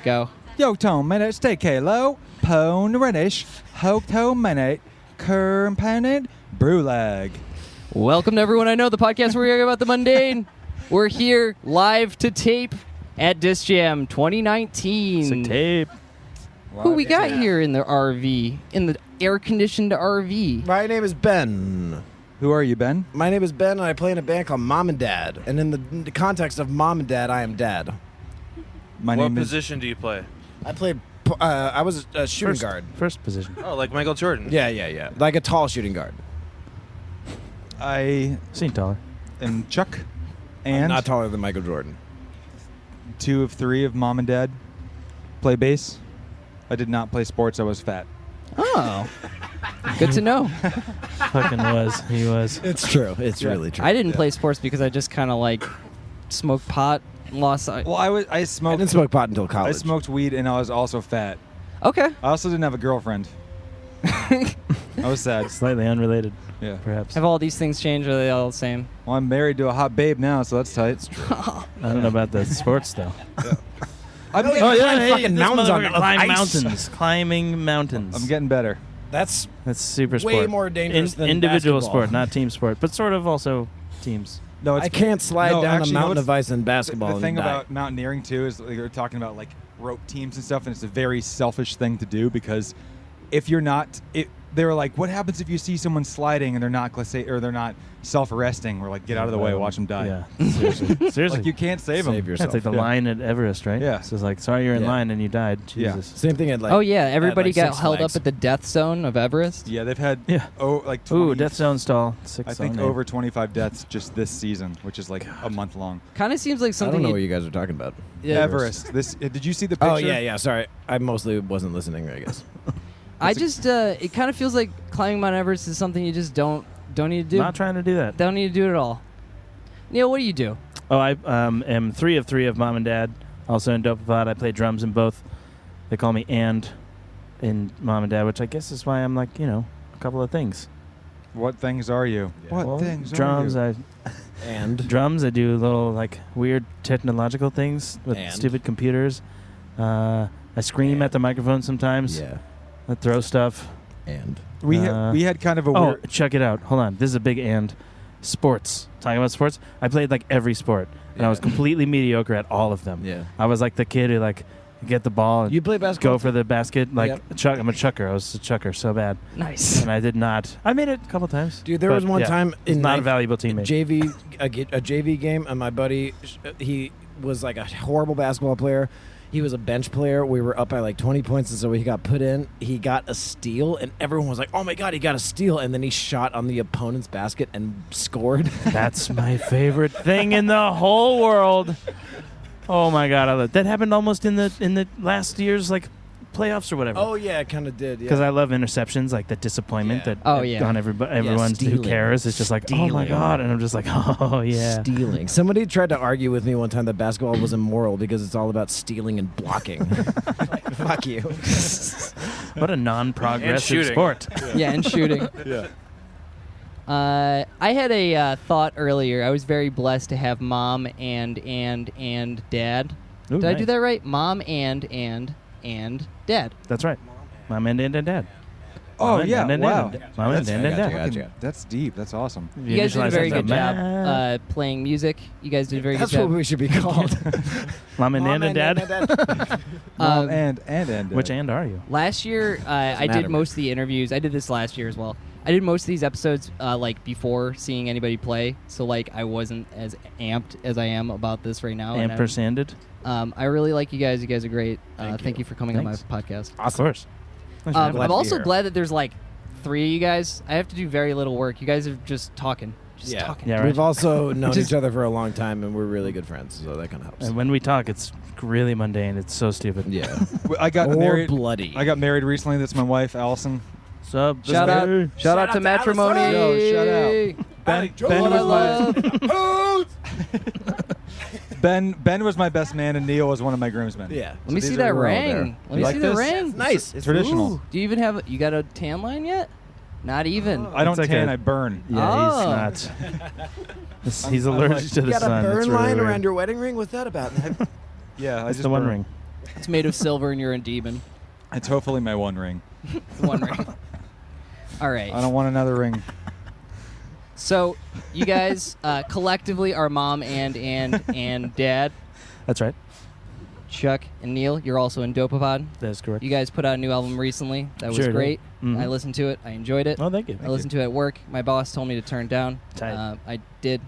Go. Yo, Tom, minute, stay Kalo, Pone Renish, Hoke to minute, Component, Brewlag. Welcome to Everyone I Know, the podcast where we talk about the mundane. We're here live to tape at Disc Jam 2019. Sick tape. Who we got here in the RV, in the air-conditioned RV? My name is Ben. Who are you, Ben? My name is Ben, and I play in a band called Mom and Dad. And in the context of Mom and Dad, I am Dad. My What name position do you play? I played. I was a shooting guard. First position. Oh, like Michael Jordan. Yeah. Like a tall shooting guard. I Seen taller. am Chuck, I'm and not taller than Michael Jordan. 2 of 3 of Mom and Dad play bass. I did not play sports. I was fat. Oh. Good to know. Fucking was. He was. It's true. It's really true. I didn't play sports because I just kind of like smoked pot and lost sight. Well, I I smoked. didn't smoke pot until I college. smoked weed, and I was also fat. Okay. I also didn't have a girlfriend. I was sad. Slightly unrelated, Yeah. perhaps. Have all these things changed, or are they all the same? Well, I'm married to a hot babe now, so that's tight. I don't know about the sports, though. I'm Oh, getting, yeah, fucking this mountains on motherfucker of climb ice. mountains. Climbing mountains. I'm getting better. That's That's super way sport. more dangerous than individual basketball. sport, not team sport, but sort of also teams. No, I can't slide no, down actually, a no, mountain it's- of ice in basketball. The thing and die. about mountaineering too is like, they're talking about like rope teams and stuff, and it's a very selfish thing to do because if you're not, they're like, what happens if you see someone sliding and they're not, let's say, or they're not self-arresting, or like get out of the way, watch them die. Yeah, seriously. Seriously. Like you can't save them. Save yourself. That's like the Yeah. line at Everest, right? Yeah. So it's like, sorry you're in Yeah. line and you died. Yeah. Jesus. Same thing at like. Oh, yeah. Everybody like got Six held Flags. up at the death zone of Everest. Yeah, they've had Yeah. like 20, Ooh, Death Zone stall. I think over 25 deaths just this season, which is like a month long. Kind of seems like I something don't know you- what you guys are talking about. Yeah. Everest. This did you see the picture? Oh yeah. Sorry, I mostly wasn't listening. I guess. I just, it kind of feels like climbing Mount Everest is something you just don't need to do. Not trying to do that. Don't need to do it at all. Neil, what do you do? Oh, I am 3 of 3 of Mom and Dad. Also in Dope Pod. I play drums in both. They call me and in Mom and Dad, which I guess is why I'm like, a couple of things. What things are you? Yeah. What Well, things drums, are you? Drums, I do little like weird technological things with And? stupid computers. I scream at the microphone sometimes. Yeah. I throw stuff. And We had kind of a Oh, weird. check it out. Hold on. This is a big and. Sports. Talking about sports, I played like every sport, and I was completely mediocre at all of them. yeah. I was like the kid who like get the ball and You play basketball? go for the basket. Like Yep. I'm a chucker. I was a chucker so bad, Nice. and I did not. I made it a couple times. Dude, there was but one yeah, time it's in not a ninth- valuable teammate. JV a JV game, and my buddy, he was like a horrible basketball player. He was a bench player. We were up by like 20 points, and so he got put in. He got a steal, and everyone was like, "Oh my god, he got a steal!" And then he shot on the opponent's basket and scored. That's my favorite thing in the whole world. Oh my god, I love that. Happened almost in the last year's like playoffs or whatever. Oh yeah, it kind of did. Because Yeah. I love interceptions, like the disappointment Yeah. that Oh, yeah. on everyone who stealing. cares. It's just like, oh my Stealing. god, and I'm just like, oh yeah. Stealing. Somebody tried to argue with me one time that basketball was immoral because it's all about stealing and blocking. Like, fuck you. What a non-progressive shooting. sport. Yeah, and shooting. Yeah. I had a thought earlier. I was very blessed to have mom and dad. Ooh, Did I do nice. that right? Mom and dad. That's right. Mom and dad. Oh Mom yeah. and Wow. dad. Mom and That's- I dad. gotcha. Fucking- That's deep. That's awesome. You guys did a initialize very that good as a job man. playing music. You guys did a very That's good what job. we should be called. Mom and dad. Mom Um, and Which and are you? Last year, I matter, did most of the interviews. I did this last year as well. I did most of these episodes like before seeing anybody play, so like I wasn't as amped as I am about this right now. and Ampersanded. I really like you guys. You guys are great. Thank you for coming Thanks. on my podcast. Of course. Thanks for glad having I'm to us. be also here. glad that there's like 3 of you guys. I have to do very little work. You guys are just talking. Just Yeah. talking. Yeah, right. We've also known Just- each other for a long time, and we're really good friends, so that kind of helps. And when we talk, it's really mundane. It's so stupid. Yeah. I got or married. bloody. I got married recently. That's my wife, Allison. Sub. Shout out out to to matrimony. Allison. Yo, shout out. Ben What I was love. Ben was my best man, and Neil was one of my groomsmen. Yeah. Let me these see are that all ring. there. Let You me like see the this? ring. It's nice. It's traditional. Ooh, do you even have? You got a tan line yet? Not even. I don't It's like tan. a- I burn. Yeah, Oh. he's not. He's allergic to the You got sun. a It's burn really line weird. around your wedding ring? What's that about? Yeah, I It's just the One burn. Ring. It's made of silver, and you're a demon. It's hopefully my one ring. One ring. All right. I don't want another ring. So, you guys collectively are mom and dad. That's right. Chuck and Neil, you're also in Dopapod. That is correct. You guys put out a new album recently. That was Sure great. did. I listened to it. I enjoyed it. Oh, thank you. I listened to it at work. My boss told me to turn it down. Tight. I did.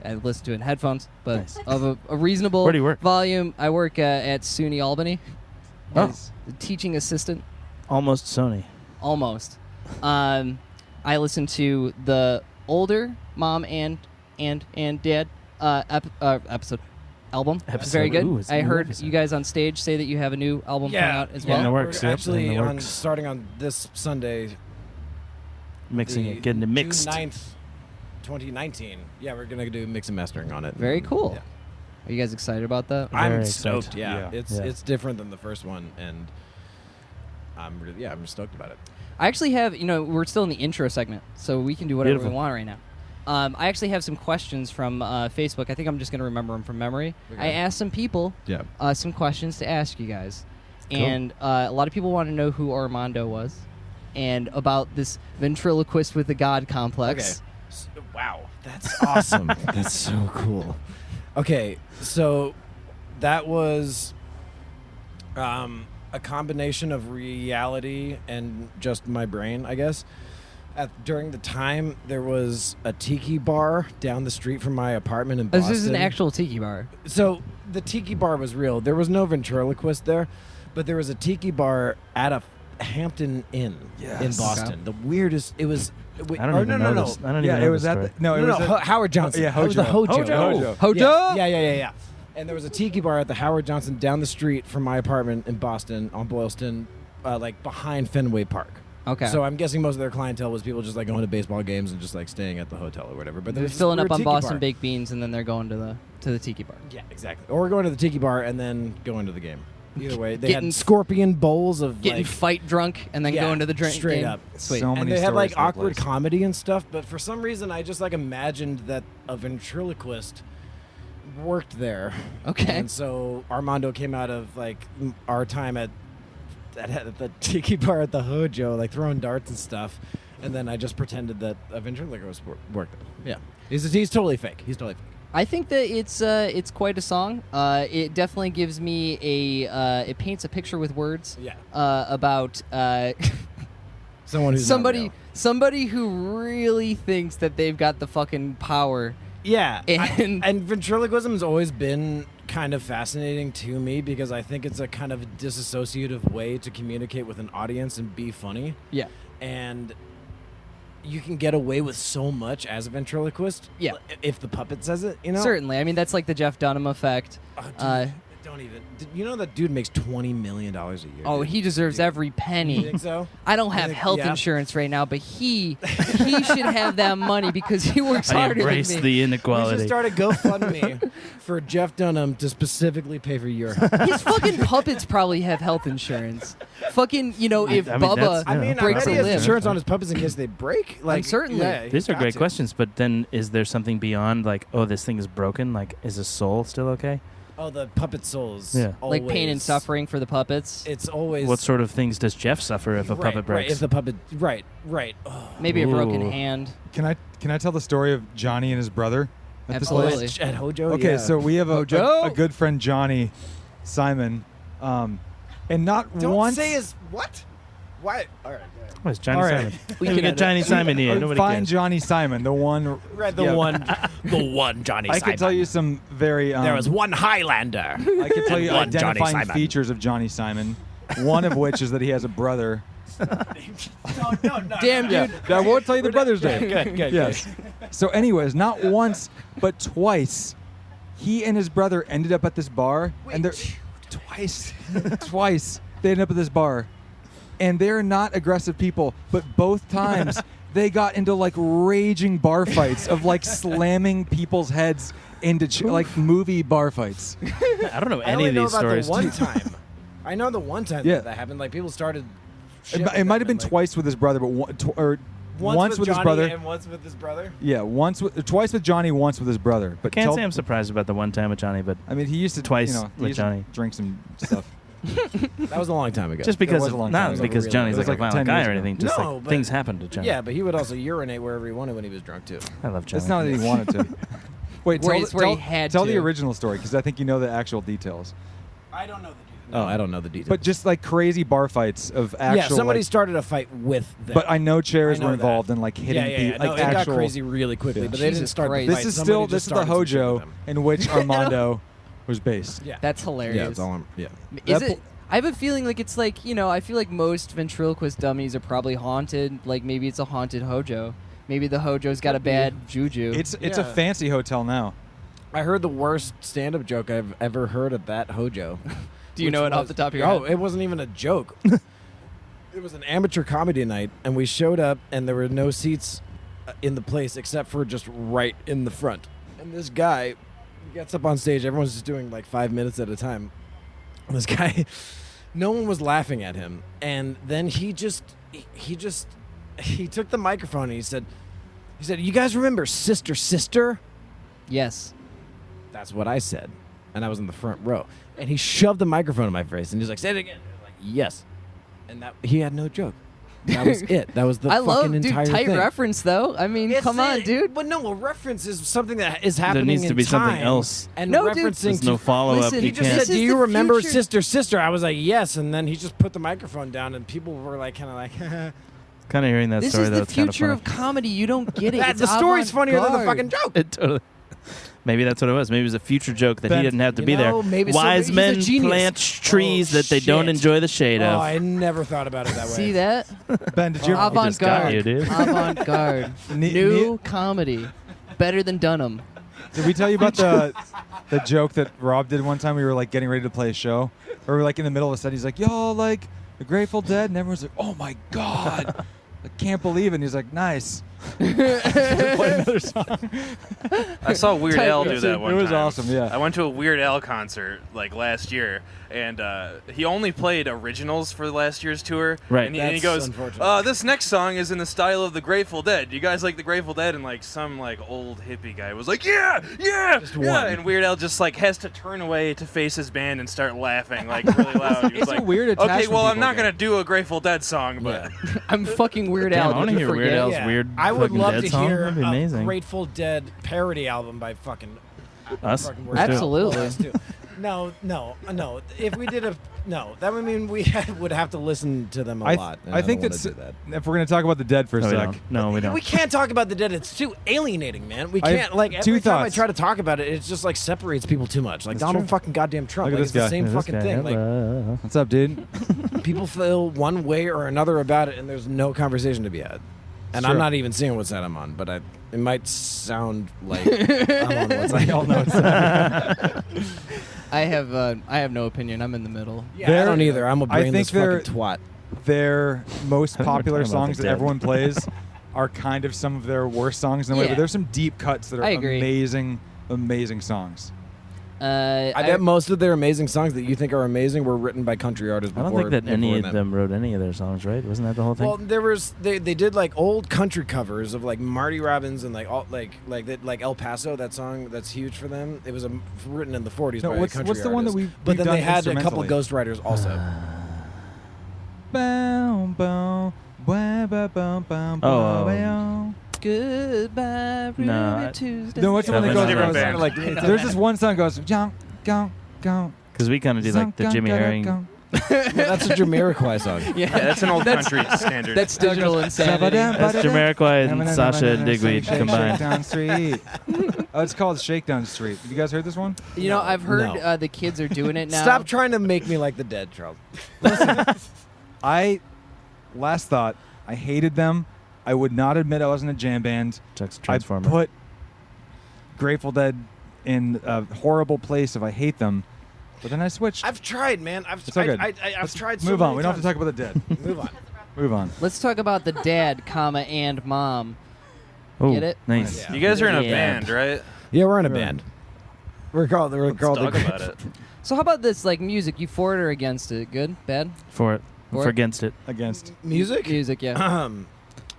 I listened to it in headphones, but Nice. of a reasonable Where do you work? volume. I work at SUNY Albany Oh. as the teaching assistant. Almost Sony. Almost. I listened to the older mom and dad episode. Album. Episode. Very good. Ooh, it's a I new heard episode. you guys on stage say that you have a new album coming out as well. In the works, We're yep, actually in the on works. starting on this Sunday, Mixing the it, getting it mixed. June 9th, 2019. Yeah, we're gonna do mix and mastering on it. Very cool. Yeah. Are you guys excited about that? Very I'm excited. stoked. Yeah, Yeah. it's different than the first one, and I'm stoked about it. I actually have, we're still in the intro segment, so we can do whatever Beautiful. we want right now. I actually have some questions from Facebook. I think I'm just going to remember them from memory. Okay. I asked some people some questions to ask you guys. Cool. And a lot of people want to know who Armando was and about this ventriloquist with the God complex. Okay. Wow, that's awesome. That's so cool. Okay, so that was a combination of reality and just my brain, I guess. During the time, there was a tiki bar down the street from my apartment in Boston. This is an actual tiki bar. So the tiki bar was real. There was no ventriloquist there, but there was a tiki bar at a Hampton Inn in Boston. Okay. The weirdest. It was. I don't even know this. I don't even know it was this at story. the, no, it was at, Howard Johnson. yeah, It was the Hojo. Hojo. Hojo. Yeah. And there was a tiki bar at the Howard Johnson down the street from my apartment in Boston on Boylston, like behind Fenway Park. Okay. So I'm guessing most of their clientele was people just like going to baseball games and just like staying at the hotel or whatever. But They're there's filling up on tiki Boston bar. baked beans, and then they're going to the tiki bar. Yeah, exactly. Or going to the tiki bar and then going to the game. Either way, they Getting- had scorpion bowls of Getting like fight drunk, and then going to the drink straight game. up. Sweet. So and many they had like stories to the awkward place. comedy and stuff, but for some reason I just like imagined that a ventriloquist worked there. Okay. And so Armando came out of like our time at the tiki bar at the Hojo, like throwing darts and stuff, and then I just pretended that a ventriloquist worked there. Yeah, he's totally fake. He's totally fake. I think that it's quite a song. It definitely gives me it paints a picture with words. Yeah. About Someone who's not real. somebody who really thinks that they've got the fucking power. Yeah, And- and ventriloquism has always been kind of fascinating to me because I think it's a kind of disassociative way to communicate with an audience and be funny. Yeah. And you can get away with so much as a ventriloquist. Yeah. If the puppet says it, you know. Certainly. I mean, that's like the Jeff Dunham effect. Oh, dude, don't even. You know that dude makes $20 million a year. Oh, dude? he deserves every penny. You think so? I don't have think- health yeah. insurance right now, but he should have that money because he works I harder than embrace me. the We inequality. should start a GoFundMe for Jeff Dunham to specifically pay for your health. His fucking puppets probably have health insurance. Fucking, if I mean, Bubba that's- I mean, breaks I a bet he has limb. insurance on his puppets in case they break. Like certainly. yeah, These are got great to. questions, but then is there something beyond like, oh, this thing is broken? Like, is his soul still okay? Oh, the puppet souls. Yeah. Like pain and always- suffering for the puppets. It's always What sort of things does Jeff suffer if a puppet Right, breaks? if the puppet, right. Oh. Maybe a broken Ooh. hand. Can I tell the story of Johnny and his brother at this Absolutely. place? At Hojo. Okay, yeah. so we have Hojo? a good friend Johnny Simon, and not don't once. say his what? Why? All right. Go ahead. Oh, it's Johnny All right. Simon. We We can got edit. Johnny Simon here. Nobody Find cares. Johnny Simon, the one. Right, yeah. the one Johnny. I could tell you some very. There was one Highlander. I could tell you one Johnny identifying Simon. features of Johnny Simon. One of which is that he has a brother. no. Damn, dude. I won't tell you the brother's name. Good. Yes. So, anyways, not once but twice, he and his brother ended up at this bar, and they're twice they ended up at this bar, and they're not aggressive people, but both times they got into like raging bar fights of like slamming people's heads into like movie bar fights. I don't know I any only of know these about stories. the one time. I know the one time Yeah. that happened. Like people started. shit It, with it might have him been and, like, twice with his brother, but once with his Johnny brother. and once with his brother. Yeah, twice with Johnny, once with his brother. But Can't say I'm surprised about the one time with Johnny, but I mean, he used to Twice he with used to Johnny. drink some stuff. That was a long time ago. Just because, was a long not time because ago. Johnny's It was like a like violent 10 guy years or ago. anything. Just No, like but- things happen to Johnny. Yeah, but he would also urinate wherever he wanted when he was drunk too. I love Johnny. It's not that he wanted to. Wait, Where tell, he- where he tell, had tell to. the original story because I think you know the actual details. I don't know the details. Oh, I don't know the details. But just like crazy bar fights of actual. yeah, somebody like, started a fight with them. But I know chairs I know were involved that. in like hitting yeah. like No, it actual. got crazy really quickly, Yeah. but they didn't Jesus start Christ. the This fight. is Somebody still just this is the started some shit Hojo with them. in which Armando was based. Yeah, That's hilarious. Yeah, it's all. Yeah. Is That it? I have a feeling like it's like, I feel like most ventriloquist dummies are probably haunted. Like maybe it's a haunted Hojo. Maybe the Hojo's got a bad juju. It's a Yeah. fancy hotel now. I heard the worst stand-up joke I've ever heard at that Hojo. Do you know it off the top of your Oh, head? it wasn't even a joke. It was an amateur comedy night, and we showed up, and there were no seats in the place except for just right in the front. And this guy gets up on stage. Everyone's just doing like 5 minutes at a time. And this guy, no one was laughing at him. And then he took the microphone and he said, "You guys remember Sister Sister?" Yes. That's what I said. And I was in the front row. And he shoved the microphone in my face and he's like, "Say it again." I was like, "Yes." And that he had no joke. That was it. That was the I fucking love, dude, entire tight thing. reference though. I mean, come on, dude. But no, a reference is something that is happening needs to in be something time, else. And No, dude. referencing There's to no follow-up. Listen, You he just can't. said, This "Do is you the remember future. Sister Sister?" I was like, "Yes." And then he just put the microphone down, and people were like, kind of like, Kind of hearing that This story is though. the It's kind of future funny. of comedy. You don't get it. that, It's the story's funnier than the avant-garde. fucking joke. It totally. Maybe that's what it was. Maybe it was a future joke that Ben, he didn't have to you be know, there. maybe Wise he's a men genius. plant trees Oh, that they don't shit. enjoy the shade Oh, of. I never thought about it that way. See that? Ben, did you? Avant- just got you, Avant-garde. dude. Avant-garde. New comedy. Better than Dunham. Did we tell you about the joke that Rob did one time? We were like getting ready to play a show, or we were like in the middle of a set. He's like, "Y'all like the Grateful Dead," and everyone's like, "Oh my god, I can't believe it." And he's like, "Nice." Play another song. I saw Weird Al do that one time. It was awesome. Yeah. I went to a Weird Al concert like last year, and he only played originals for last year's tour. Right. And he That's goes, unfortunate. "This next song is in the style of the Grateful Dead. You guys like the Grateful Dead?" And like some like old hippie guy was like, "Yeah, yeah, Just yeah." one. And Weird Al just like has to turn away to face his band and start laughing like really loud. He was It's a like, weird "Okay, attachment well, I'm people not get." gonna do a Grateful Dead song, but." Yeah. I'm fucking Weird Damn, Al. I want Did to you hear Weird forget? Al's Yeah. weird I would fucking love Dead to song. hear That'd be a amazing. Grateful Dead parody album by fucking Us? fucking Let's do it. Absolutely. Us too. No. If we did that would mean we would have to listen to them a lot. and I think don't that's wanna do that. if we're gonna talk about the Dead for a No, we sec. don't. No, we don't. We can't talk about the Dead. It's too alienating, man. We I have can't like two every time I thoughts. try to talk about it, it just like separates people too much. Like That's Donald true. fucking goddamn Trump. Look at Like, this it's the guy. same This fucking guy, thing. Like hello. What's up, dude? people feel one way or another about it, and there's no conversation to be had. And I'm Sure. not even seeing what side I'm on, but it might sound like I'm on what side. We all know it's I have no opinion. I'm in the middle. Yeah, I don't either. I'm a I brainless think they're- fucking twat. their most We're popular talking about songs the that Dead. everyone plays are kind of some of their worst songs in a way, Yeah. but there's some deep cuts that are I agree. amazing songs. I bet most of their amazing songs that you think are amazing were written by country artists I before. don't think that any before of them wrote any of their songs, right? Wasn't that the whole thing? Well, they did like old country covers of like Marty Robbins and like all like El Paso, that song that's huge for them. It was written in the 40s No, by a what's country the one that artist. we've But then done they had a couple instrumentally? ghostwriters also. Bow, bow, bow, bow, bow, bow, Oh, bow. Goodbye, Ruby No, Tuesday. No, what's the one that Definitely goes? not different Like, band. there's this one song that goes, "Jump, go, go." Because we kind of do like the Jimmy Herring. That's a Jamiroquai song. Yeah, that's an old country standard. That's digital insanity. That's Jamiroquai and Sasha Digweed combined. Shakedown Street. Oh, it's called Shakedown Street. Have you guys heard this one? You know, I've heard No. the kids are doing it now. Stop trying to make me like the Dead, Charles. Last thought, I hated them. I would not admit I wasn't a jam band. Chuck's I Transformer. put Grateful Dead in a horrible place if I hate them. But then I switched. I've tried, man. It's all good. I've Let's tried so move on. many We don't have to times. talk about the Dead. Move on. Move on. Let's talk about the dad, comma, and mom. Ooh, Get it? Nice. Yeah. You guys are in a Yeah. band, right? Yeah, we're in a Sure. band. We're called Let's the talk about it. So how about this, like music? You for it or against it? Good? Bad? For it. For For it? against it. Against. music. Music, yeah.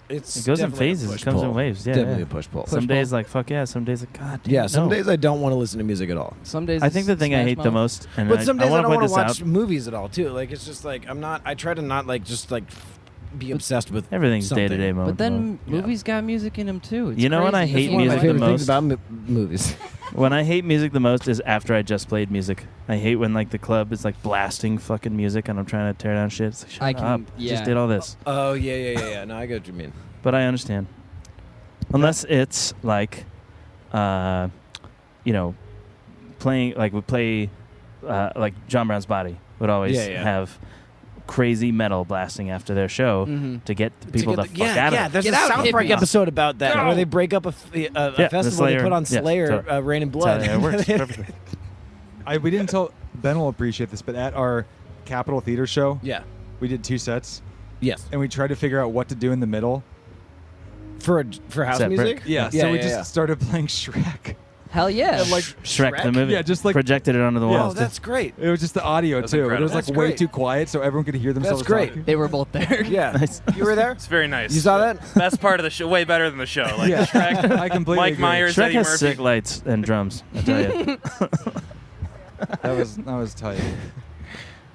It goes in phases. It comes in waves. Yeah, definitely a push-pull. Some days like fuck yeah. Some days like God. Damn, Yeah, some no. days I don't want to listen to music at all. Some days I think the thing I hate the most, and But some days I want don't to want point to this watch out. movies at all too. Like it's just like I try to not like just like be obsessed with Everything's something. day-to-day mode. But then Yeah. movies got music in them too. It's You know when I crazy. hate One of my music the favorite things most? about movies. When I hate music the most is after I just played music. I hate when like the club is like blasting fucking music and I'm trying to tear down shit. It's like, shut up. Yeah. Just did all this. Oh yeah. No, I get what you mean. But I understand. Unless it's like, playing like we play, like John Brown's Body would always have crazy metal blasting after their show to get people the fuck out of it. Yeah, there's Get a out, South Park hippies. episode about that Go. where they break up a festival. Slayer. They put on Yeah, Slayer, totally. Rain and That's how Blood. it works perfectly. We didn't tell Ben will appreciate this, but at our Capitol Theater show, Yeah. we did 2 sets, Yes. and we tried to figure out what to do in the middle. For house Separate. music. So we just started playing Shrek. Hell yeah. And, like, Shrek the movie. Yeah, just like projected it onto the Yeah. wall. Oh, that's great. it was just the audio That's too. But it incredible. was like That's way great. too quiet, so everyone could hear themselves. That's great. talking. They were both there. Yeah. Nice. You were there? It's very nice. You saw that? Best part of the show. Way better than the show. Like Yeah. Shrek, I completely Mike agree. Myers, Shrek Eddie has Murphy. sick lights and drums. I tell you. That was tight.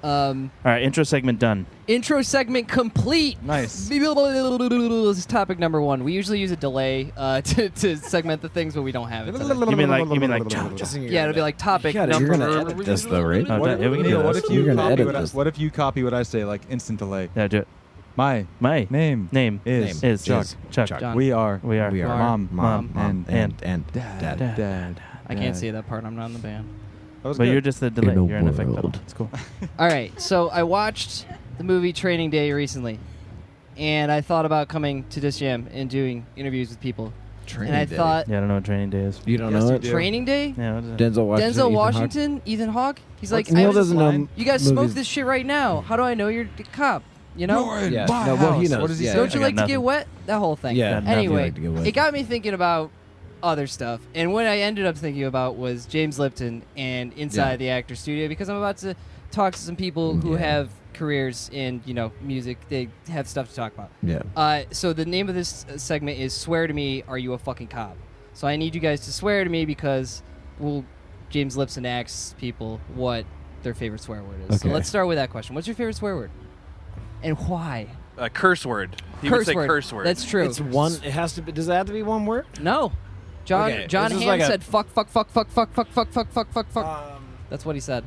All right, intro segment done. Intro segment complete. Nice. This is topic number 1. We usually use a delay to segment the things, but we don't have it today. You mean like chow, chow. Yeah, it'll be like topic You're number. gonna edit this though, right? Oh, What, yeah, we can do Neil, what this. if you You're gonna copy edit what I, this. what if you copy what I say, like instant delay? Yeah, do it. My My name is Chuck. Chuck. John. We are We are. mom and dad. Dad. I can't say that part. I'm not in the band. That was But good. you're just the delay. In a You're an effect world. pedal. It's cool. All right, so I watched the movie Training Day recently, and I thought about coming to this jam and doing interviews with people. Training and I Day. thought, Yeah, I don't know what training day is. You don't Yes, know you it? do. Training Day? Yeah, what is it? Denzel Washington. Denzel Ethan Hawke. Washington, Ethan Hawke. He's like, Neil I- doesn't know. line? you guys smoke movies. this shit right now. How do I know you're a cop? You know? You're in Yeah. my No, well, he house. knows. What does he Yeah. say? Don't you I got like to get nothing. wet? That whole thing. Yeah, nothing. Anyway, like to get wet. it got me thinking about other stuff. And what I ended up thinking about was James Lipton and Inside Yeah. the Actor Studio, because I'm about to talk to some people who have careers in, music. They have stuff to talk about. Yeah. So the name of this segment is Swear to Me, Are You a Fucking Cop? So I need you guys to swear to me because, James Lipton asks people what their favorite swear word is. So Okay. let's start with that question. What's your favorite swear word? And why? A curse word. He would say curse word. That's true. It's one. It has to be. Does it have to be one word? No. John Okay, John this is Hamm like a- said fuck. That's what he said.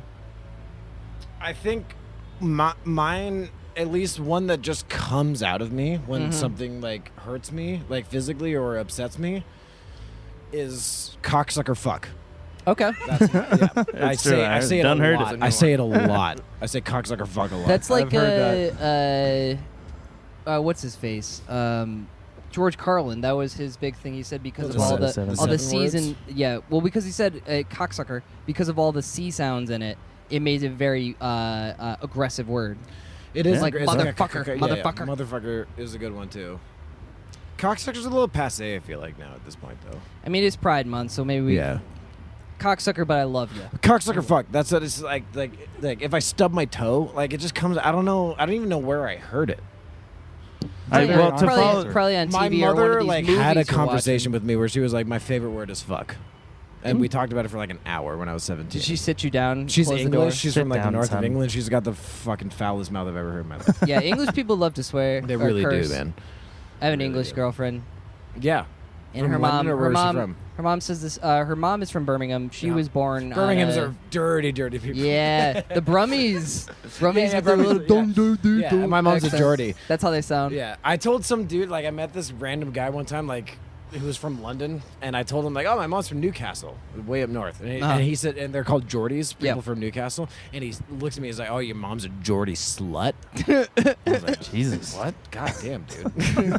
I think mine, at least one that just comes out of me when something like hurts me, like physically or upsets me, is cocksucker fuck. Okay. That's, yeah. I true. say I say it a Done heard lot. it. I say it a lot. I say cocksucker fuck a lot. That's like I've heard what's his face? George Carlin. That was his big thing. He said because of Was all it the seven all the words? season. Yeah. Well, because he said cocksucker because of all the C sounds in it. It made it a very aggressive word. It is Like it's a motherfucker, yeah, motherfucker. Motherfucker is a good one too. Cocksucker's a little passe, I feel like now at this point though. I mean, it's Pride Month, so maybe we cocksucker, but I love you. Cocksucker fuck. That's what it's like if I stub my toe, like it just comes. I don't know. I don't even know where I heard it. Well, to follow, probably on My TV or one of mother these like movies had a you're conversation watching. with me where she was like, "My favorite word is fuck," and we talked about it for like an hour when I was 17. Did she sit you down? She's close the door? English. She's Sit from like the down, north son. of England. She's got the fucking foulest mouth I've ever heard in my life. Yeah, English people love to swear. They or really curse. do, man. I have an Really English do. girlfriend, Yeah. and From her London, mom. or where is she from? Her mom says this. Her mom is from Birmingham. She Yeah. was born. Birmingham's on are dirty, dirty people. Yeah, the Brummies. Brummies Yeah, with their Brummies, little yeah. dum dum dum Yeah, dum and my mom's a accents. Geordie. That's how they sound. Yeah, I told some dude, like, I met this random guy one time, like, who was from London, and I told him, like, oh, my mom's from Newcastle, way up north. And he said, and they're called Geordies, people Yep. from Newcastle. And he looks at me, he's like, oh, your mom's a Geordie slut? I was like, Jesus. what? God damn, dude.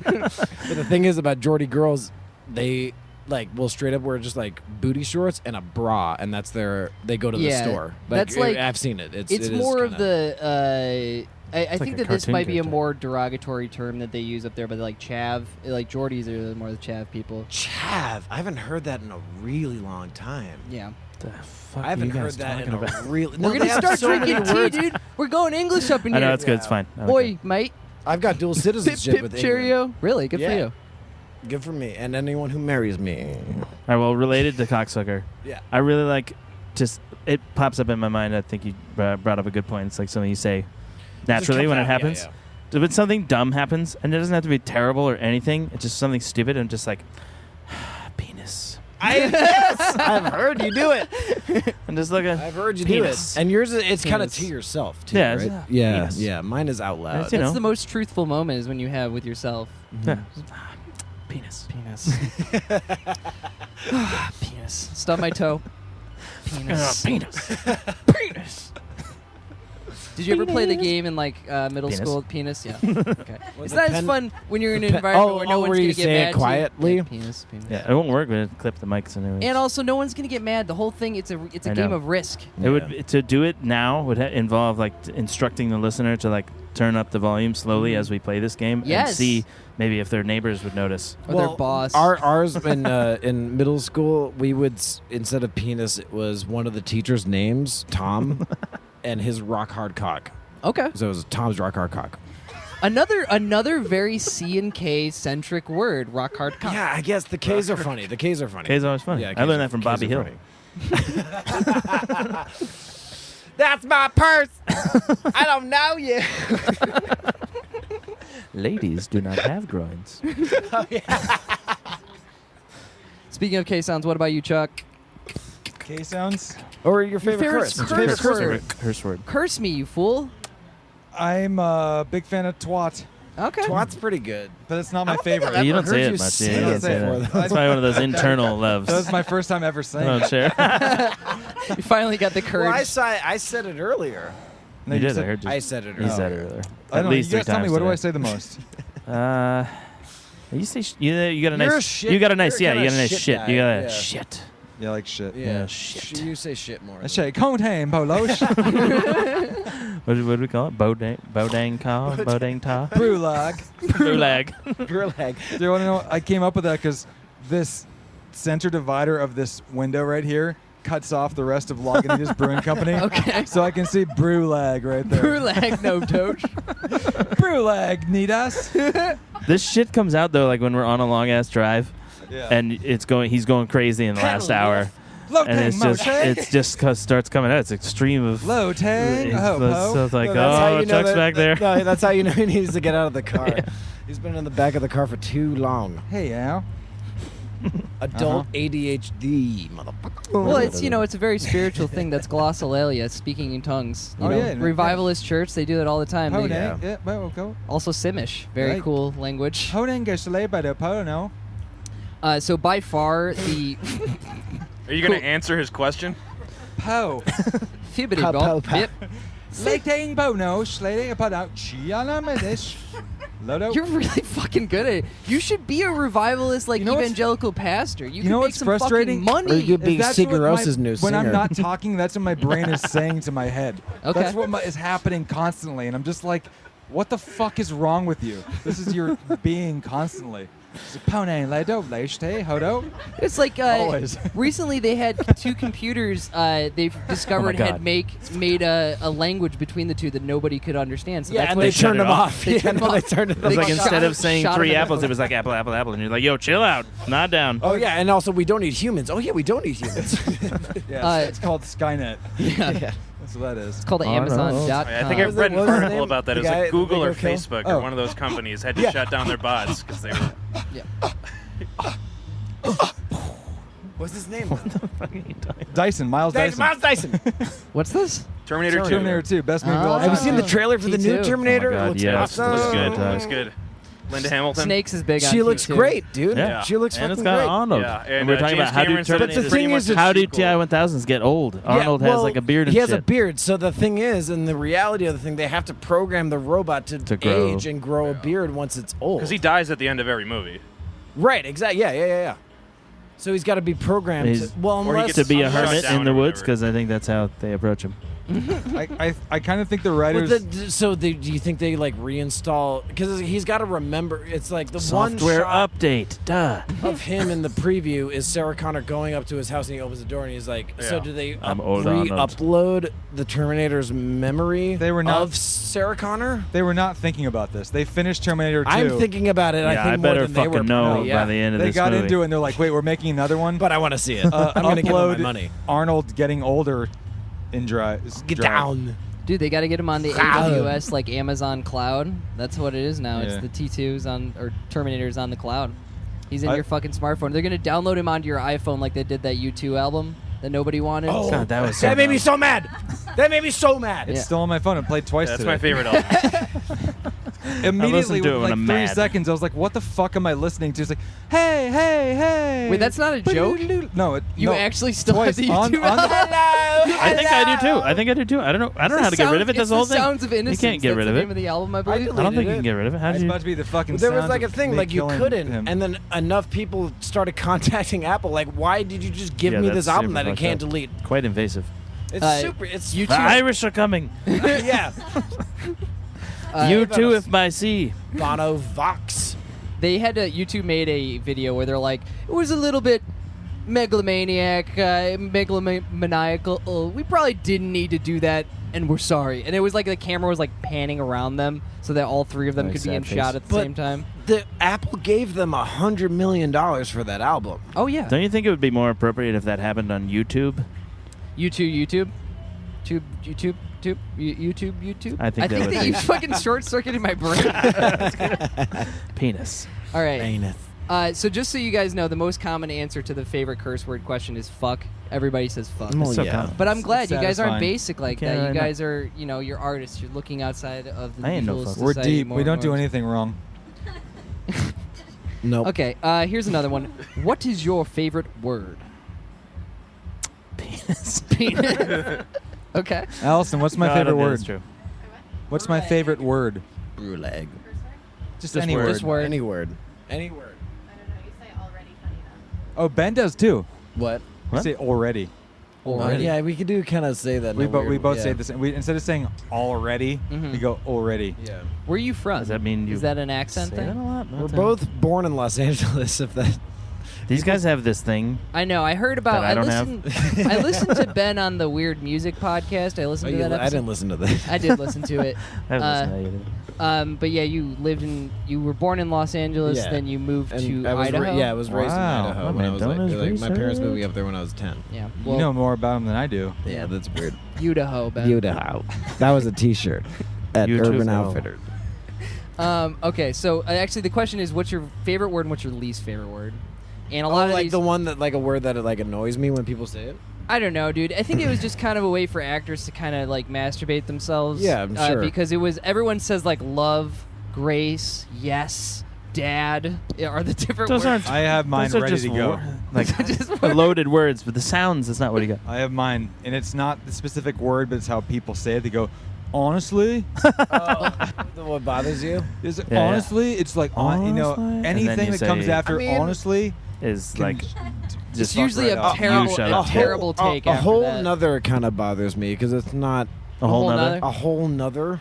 But the thing is about Geordie girls, they, like, will straight up wear just, like, booty shorts and a bra, and that's they go to the Yeah, store. that's like- I've seen it. It's it is more of kinda- the. I like think a that this cartoon might be a character. more derogatory term that they use up there, but like chav, like Geordies are more the chav people. Chav. I haven't heard that in a really long time. Yeah. The fuck I haven't are you heard guys that in talking a about? really. We're gonna start drinking tea, dude. We're going English up in I here. know it's good. It's fine. I like Oi, it. mate. I've got dual citizenship Pip with Cheerio. Really? Good for Yeah. you. England. Good for me and anyone who marries me. All right, well, related to cocksucker, Yeah. I really like just it pops up in my mind. I think you brought up a good point. It's like something you say naturally when it happens. When something dumb happens, and it doesn't have to be terrible or anything, it's just something stupid and just like penis. Yes, I've heard you do it. And just like I've heard you penis. do it. And yours, it's kind of Penis. to yourself, too, Yeah, right? it's- Yeah, penis. yeah. Mine is out loud. It's, you That's know. the most truthful moment is when you have with yourself. Yeah. Penis. Penis. Penis. Stub my toe. Penis. Penis. Penis. Did you ever play the game in like middle Penis. school? Penis. Yeah. Okay. Was It's it not as pen- fun when you're in an pen- environment where no one's where gonna you get say mad it to you. quietly? Yeah, penis. Penis. Yeah, it won't work when it clip the mics and everything. And also, no one's gonna get mad. The whole thing, it's a I game know. of risk. It would to do it now would involve like instructing the listener to like turn up the volume slowly as we play this game and Yes. see maybe if their neighbors would notice. Or their boss. Ours in middle school, we would instead of penis, it was one of the teachers' names, Tom, and his rock hard cock. Okay. So it was Tom's rock hard cock. Another very C and K centric word. Rock hard cock. Yeah, I guess the K's are funny. The K's are funny. K's always funny. Yeah, I learned that from K's Bobby are Hill. funny. That's my purse. I don't know you. Ladies do not have groins. Speaking of K sounds, what about you, Chuck? K sounds. Or your favorite favorite curse. curse word. Curse word. Curse me, you fool. I'm a big fan of twat, Okay. Twat's pretty good. but it's not my I don't think favorite. I've You ever don't say heard it you much. say Yeah, you it don't say before, that. though. That's probably one of those internal loves. That was my first time ever saying Oh, it. sure. You finally got the Well, courage. I said it earlier. No, you did. said- I heard you. I said it You earlier. said it earlier. I At don't know. least You guys three tell me, times what do I today. say the most? You say you got a You're nice a shit- you got a nice you're yeah you got a kinda nice shit shit guy, you got a yeah. shit. Yeah, like shit. Yeah, shit. You say shit more. I say, contain, Polosh. What do we call it? Bodang ka? Bodang ta? Brulag. Brulag. Your leg. Do you want to know? I came up with that because this center divider of this window right here cuts off the rest of Lagunitas Brewing Company. Okay. So I can see Brulag right there. Brulag, no doge. Brulag, need us? This shit comes out though like when we're on a long ass drive Yeah. and he's going crazy in the last hour. And it's just starts coming out. It's extreme of Low tang, it's, ho, ho. so it's like, That's how oh, you know Chuck's that- back there. No, that's how you know he needs to get out of the car. He's been in the back of the car for too long. Hey, Al. Adult ADHD, motherfucker. Well, it's a very spiritual thing. That's glossolalia, speaking in tongues. You Oh, know, yeah, Revivalist church, they do it all the time. Ho, They- dang. Yeah, well, go. also Simish, very Right. cool language. Ho, dang, go slay by the po, no? So by far the Are you going to answer his question? Po. fibbity Pow, pow, bop. pow. Yep. Slating bo, no. Slating a out. Chiana medish. Lodo. You're really fucking good at it. You should be a revivalist, like You know what's- evangelical pastor. You, you could know make what's some frustrating? fucking Or money. you could be That's what Sigur Ros's new When I'm singer. not talking, that's what my brain is saying to my head. Okay. That's what is happening constantly, and I'm just like, what the fuck is wrong with you? This is your being constantly. It's like Always. recently they had two computers they've discovered God. had made a language between the two that nobody could understand. So Yeah, that's and what they shut turned it them off. off. They Yeah, turned no, them they off. turned it It was They like shot instead him- of saying shot him 3 in the apples, foot. it was like apple, apple, apple, and you're like, yo, chill out, not down. Oh yeah, and also we don't eat humans. Oh yeah, we don't eat humans. Yeah, it's called Skynet. Yeah. yeah. That's what that is. It's called Oh, no. Amazon.com. I think I've read an What was his article name? about that. The It was guy- like Google the or big kill? Facebook Oh. or one of those companies had to Yeah. shut down their bots because they were. What's his name? Dyson, Miles Dyson. Miles Dyson. What's this? Terminator 2. Terminator 2, best movie of all Ah. time. Have you seen the trailer for the new T2. Terminator? Oh my God, Looks yes. awesome. Looks good. Looks good. Linda Hamilton. Snakes is big on She looks T2. great, dude. Yeah. She looks and it's fucking got great. Arnold. Yeah, and and, we're talking James about how do Cameron said Terminators, But the thing is, how do sequel. TI-1000s get old? Arnold has like a beard and he has shit. a beard. So the thing is, and the reality of the thing, they have to program the robot to grow. age and grow a beard once it's old. Because he dies at the end of every movie. Right, exactly. Yeah. So he's got to be programmed. He's- Well, Or he unless gets to be a Shut hermit down in the or woods whatever. because I think that's how they approach him. I kind of think the writers. Do you think they like reinstall? Because he's got to remember. It's like the Software one shot update. Duh. of him in the preview is Sarah Connor going up to his house and he opens the door and he's like, so do they re-upload the Terminator's memory They were not- of Sarah Connor? They were not thinking about this. They finished Terminator 2. I'm thinking about it. Yeah, I think I more better than they were. fucking know yeah. by the end of They this got movie. into it and they're like, wait, we're making another one? But I want to see it. I'm going to give him my Upload money. Arnold getting older in drive. Get down. Dude, they got to get him on the AWS like Amazon cloud. That's what it is now. Yeah. It's the T2s on or Terminators on the cloud. He's in I- your fucking smartphone. They're gonna download him onto your iPhone like they did that U2 album that nobody wanted. Oh, God, that was so that made me dumb. so mad. That made me so mad. It's Yeah. still on my phone. I played twice That's today. my favorite album. Immediately, to it with when like I'm 3 mad. seconds, I was like, what the fuck am I listening to? It's like, hey, hey, hey. Wait, that's not a joke? No, You no, actually still twice have the on- YouTube on- album? I think I do too. I think I do too. I don't know. I don't know how to get rid of it. That's the whole thing. Sounds of Innocence. You can't get That's rid the of name it. of the album, I believe. I don't think you can get rid of it. How It's do you? about to be the fucking. There was sounds like a of thing me like you killing couldn't, him. and then enough people started contacting Apple. Like, why did you just give Yeah, me that's this album super that I fucked can't up. delete? Quite invasive. It's super. It's YouTube. The Irish are coming. yeah. You too, if by sea. Bono Vox. They had to. YouTube made a video where they're like, it was a little bit megalomaniac, megalomaniacal. We probably didn't need to do that, and we're sorry. And it was like the camera was like panning around them so that all three of them Like could be sad in face. shot at the But- same time. The Apple gave them $100 million for that album. Oh yeah. Don't you think it would be more appropriate if that happened on YouTube? YouTube. I think that would that be- you fucking short-circuited my brain. Penis. All right. Ain't So just so you guys know, the most common answer to the favorite curse word question is fuck. Everybody says fuck. Well, so yeah. common. But I'm glad you guys aren't satisfying. basic like Yeah, that. You I know. guys are, you're artists. You're looking outside of the I ain't no usual fuck. We're society deep. more We and don't do more. anything wrong. Nope. Okay, here's another one. What is your favorite word? Penis. Penis. Okay. Allison, what's my God, favorite that word? is true. What's my favorite word? Bruleg. Just This any word. word. This word. Any word. Any word. I don't know. You say already funny though. Oh, Ben does too. What? We What? say already. Already. Yeah, we could do kind of say that. in We, a we weird- both yeah. say the same. We, instead of saying already, Mhm. we go already. Yeah. Where are you from? Does that mean you Is that an accent say that a thing? lot? We're both born in Los Angeles. If that. These guys have this thing. I know. I heard about. That I don't listened. I listened to Ben on the Weird Music podcast. I listened to that I episode. didn't listen to that. I did listen to it. I haven't listened to that either. But yeah, you were born in Los Angeles, Yeah. then you moved And to I was Idaho. I was raised in Wow. Idaho My when I man was done his like my parents moved me research. up there when I was 10. Yeah. You Well, know more about him than I do. Yeah, that's weird. Idaho, Ben. Idaho. That was a T-shirt at You too, Urban Phil. Outfitters. Okay, so actually the question is, what's your favorite word and what's your least favorite word? And a lot of like these, the one that like a word that like annoys me when people say it. I don't know, dude. I think it was just kind of a way for actors to kind of like masturbate themselves. Yeah, I'm sure. Because it was everyone says like love, grace, yes, dad are the different Those words. aren't. I have mine those are ready just to go. Like Just loaded words, but the sounds is not what you got. I have mine, and it's not the specific word, but it's how people say it. They go, honestly. What bothers you? Is it Yeah, yeah. honestly? It's like Honestly? And then anything you that comes say- after I mean- honestly. Is can like j- It's just usually right a off. terrible, You shut a up. terrible take. A after whole that. nother kind of bothers me because it's not a whole whole nother. nother? a whole nother.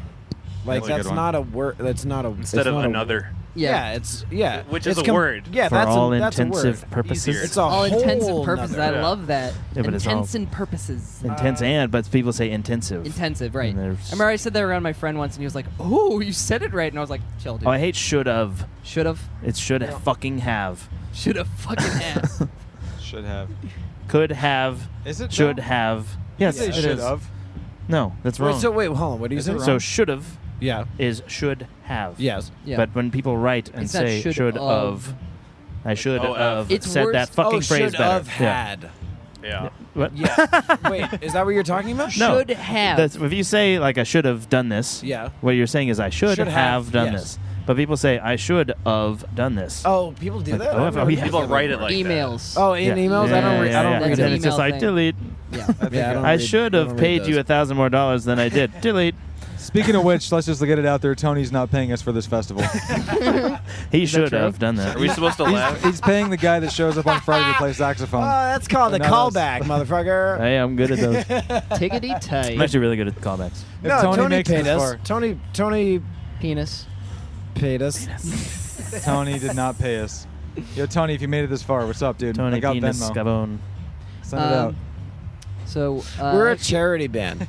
Like That's a good that's one. not a word. That's not a Instead it's of not a- another. Yeah. it's Which is it's a word. Yeah, For that's all that's a intensive word. purposes. Easier. It's a all whole intents and purposes. nother. I love that. Yeah, but it's all- Intents and purposes. Intense but people say intensive. Intensive, right? And I there's- remember I said that around my friend once, and he was like, "Oh, you said it right," and I was like, "Chill, dude. Oh, I hate should have. Should have, It should fucking have. should have fucking have." Should have. Could have. Is it? Should though? have. You Yes, say it should is. have. No, that's Wait, wrong. so wait, hold on. What do you Is say? it So should have Yeah. is should have. Yes. Yeah. But when people write and It's not say should should of. of, I should Oh, have It's said worse- that fucking oh, phrase should better. have had. Yeah. What? Yeah. Wait, is that what you're talking about? No. Should have. That's, if you say like I should have done this, Yeah. what you're saying is I should, Should have have, done yes. this. But people say I should have done this. Oh, people do Like, that. oh, I've never yeah. heard People that write it before. like emails. Oh, in emails, I don't. Yeah, I don't yeah. read And then it. it's just Email like thing. delete. Yeah. Yeah, I don't I read- should I have don't read paid you those. $1,000 more than I did. Delete. Speaking of which, let's just get it out there. Tony's not paying us for this festival. He should true? have done that. Are we supposed to laugh? He's paying the guy that shows up on Friday to play saxophone. Oh, that's called a And not us. callback, motherfucker. Hey, I'm good at those. Tickety tight. I'm actually really good at callbacks. If No, Tony makes it paid this us. far. Tony Penis. paid us. Tony did not pay us. Yo, Tony, if you made it this far, what's up, dude? Tony I got Penis Venmo. Scavone. Send it out. So We're a charity band.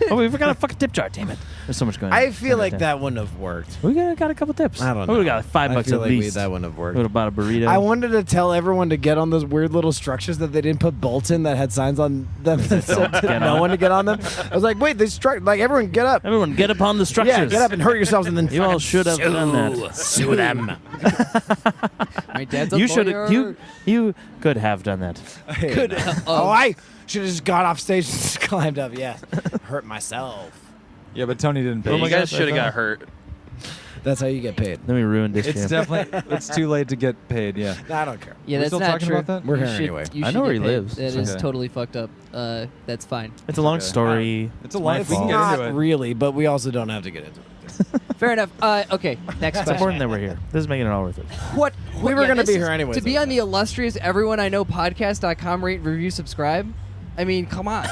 Oh, we forgot a fucking tip jar. Damn it. There's so much going on. I feel like that wouldn't have worked. We got a couple tips. I don't We know. got like $5 I feel at like least. that wouldn't have We worked. would have bought a burrito. I wanted to tell everyone to get on those weird little structures that they didn't put bolts in that had signs on them that said Get no on. one to get on them. I was like, wait, they struck. Like, everyone get up. Everyone, get upon the structures. Yeah, get up and hurt yourselves and then You all fucking should have done that. Sue them. My dad's a You should lawyer. have. You could have done that. Could. Oh, I should have just got off stage and just climbed up. Yeah, hurt myself. Yeah, but Tony didn't pay. Oh us. my guys should have got hurt. That's how you get paid. Then we ruined this It's shit. definitely it's too late to get paid. Yeah. No, I don't care. Yeah, We're that's still not talking true. about that? We're You here should- anyway. you I should know where get he paid. lives. That is Okay. totally fucked up. That's fine. It's a long Okay. story. It's a my life. We can fault. get Not into it. really, but we also don't have to get into it. Fair enough. Okay, next It's question. important that we're here. This is making it all worth it. What We were gonna this be is- here anyways, To be though. on the illustrious Everyone I Know podcast.com, rate, review, subscribe. I mean, come on.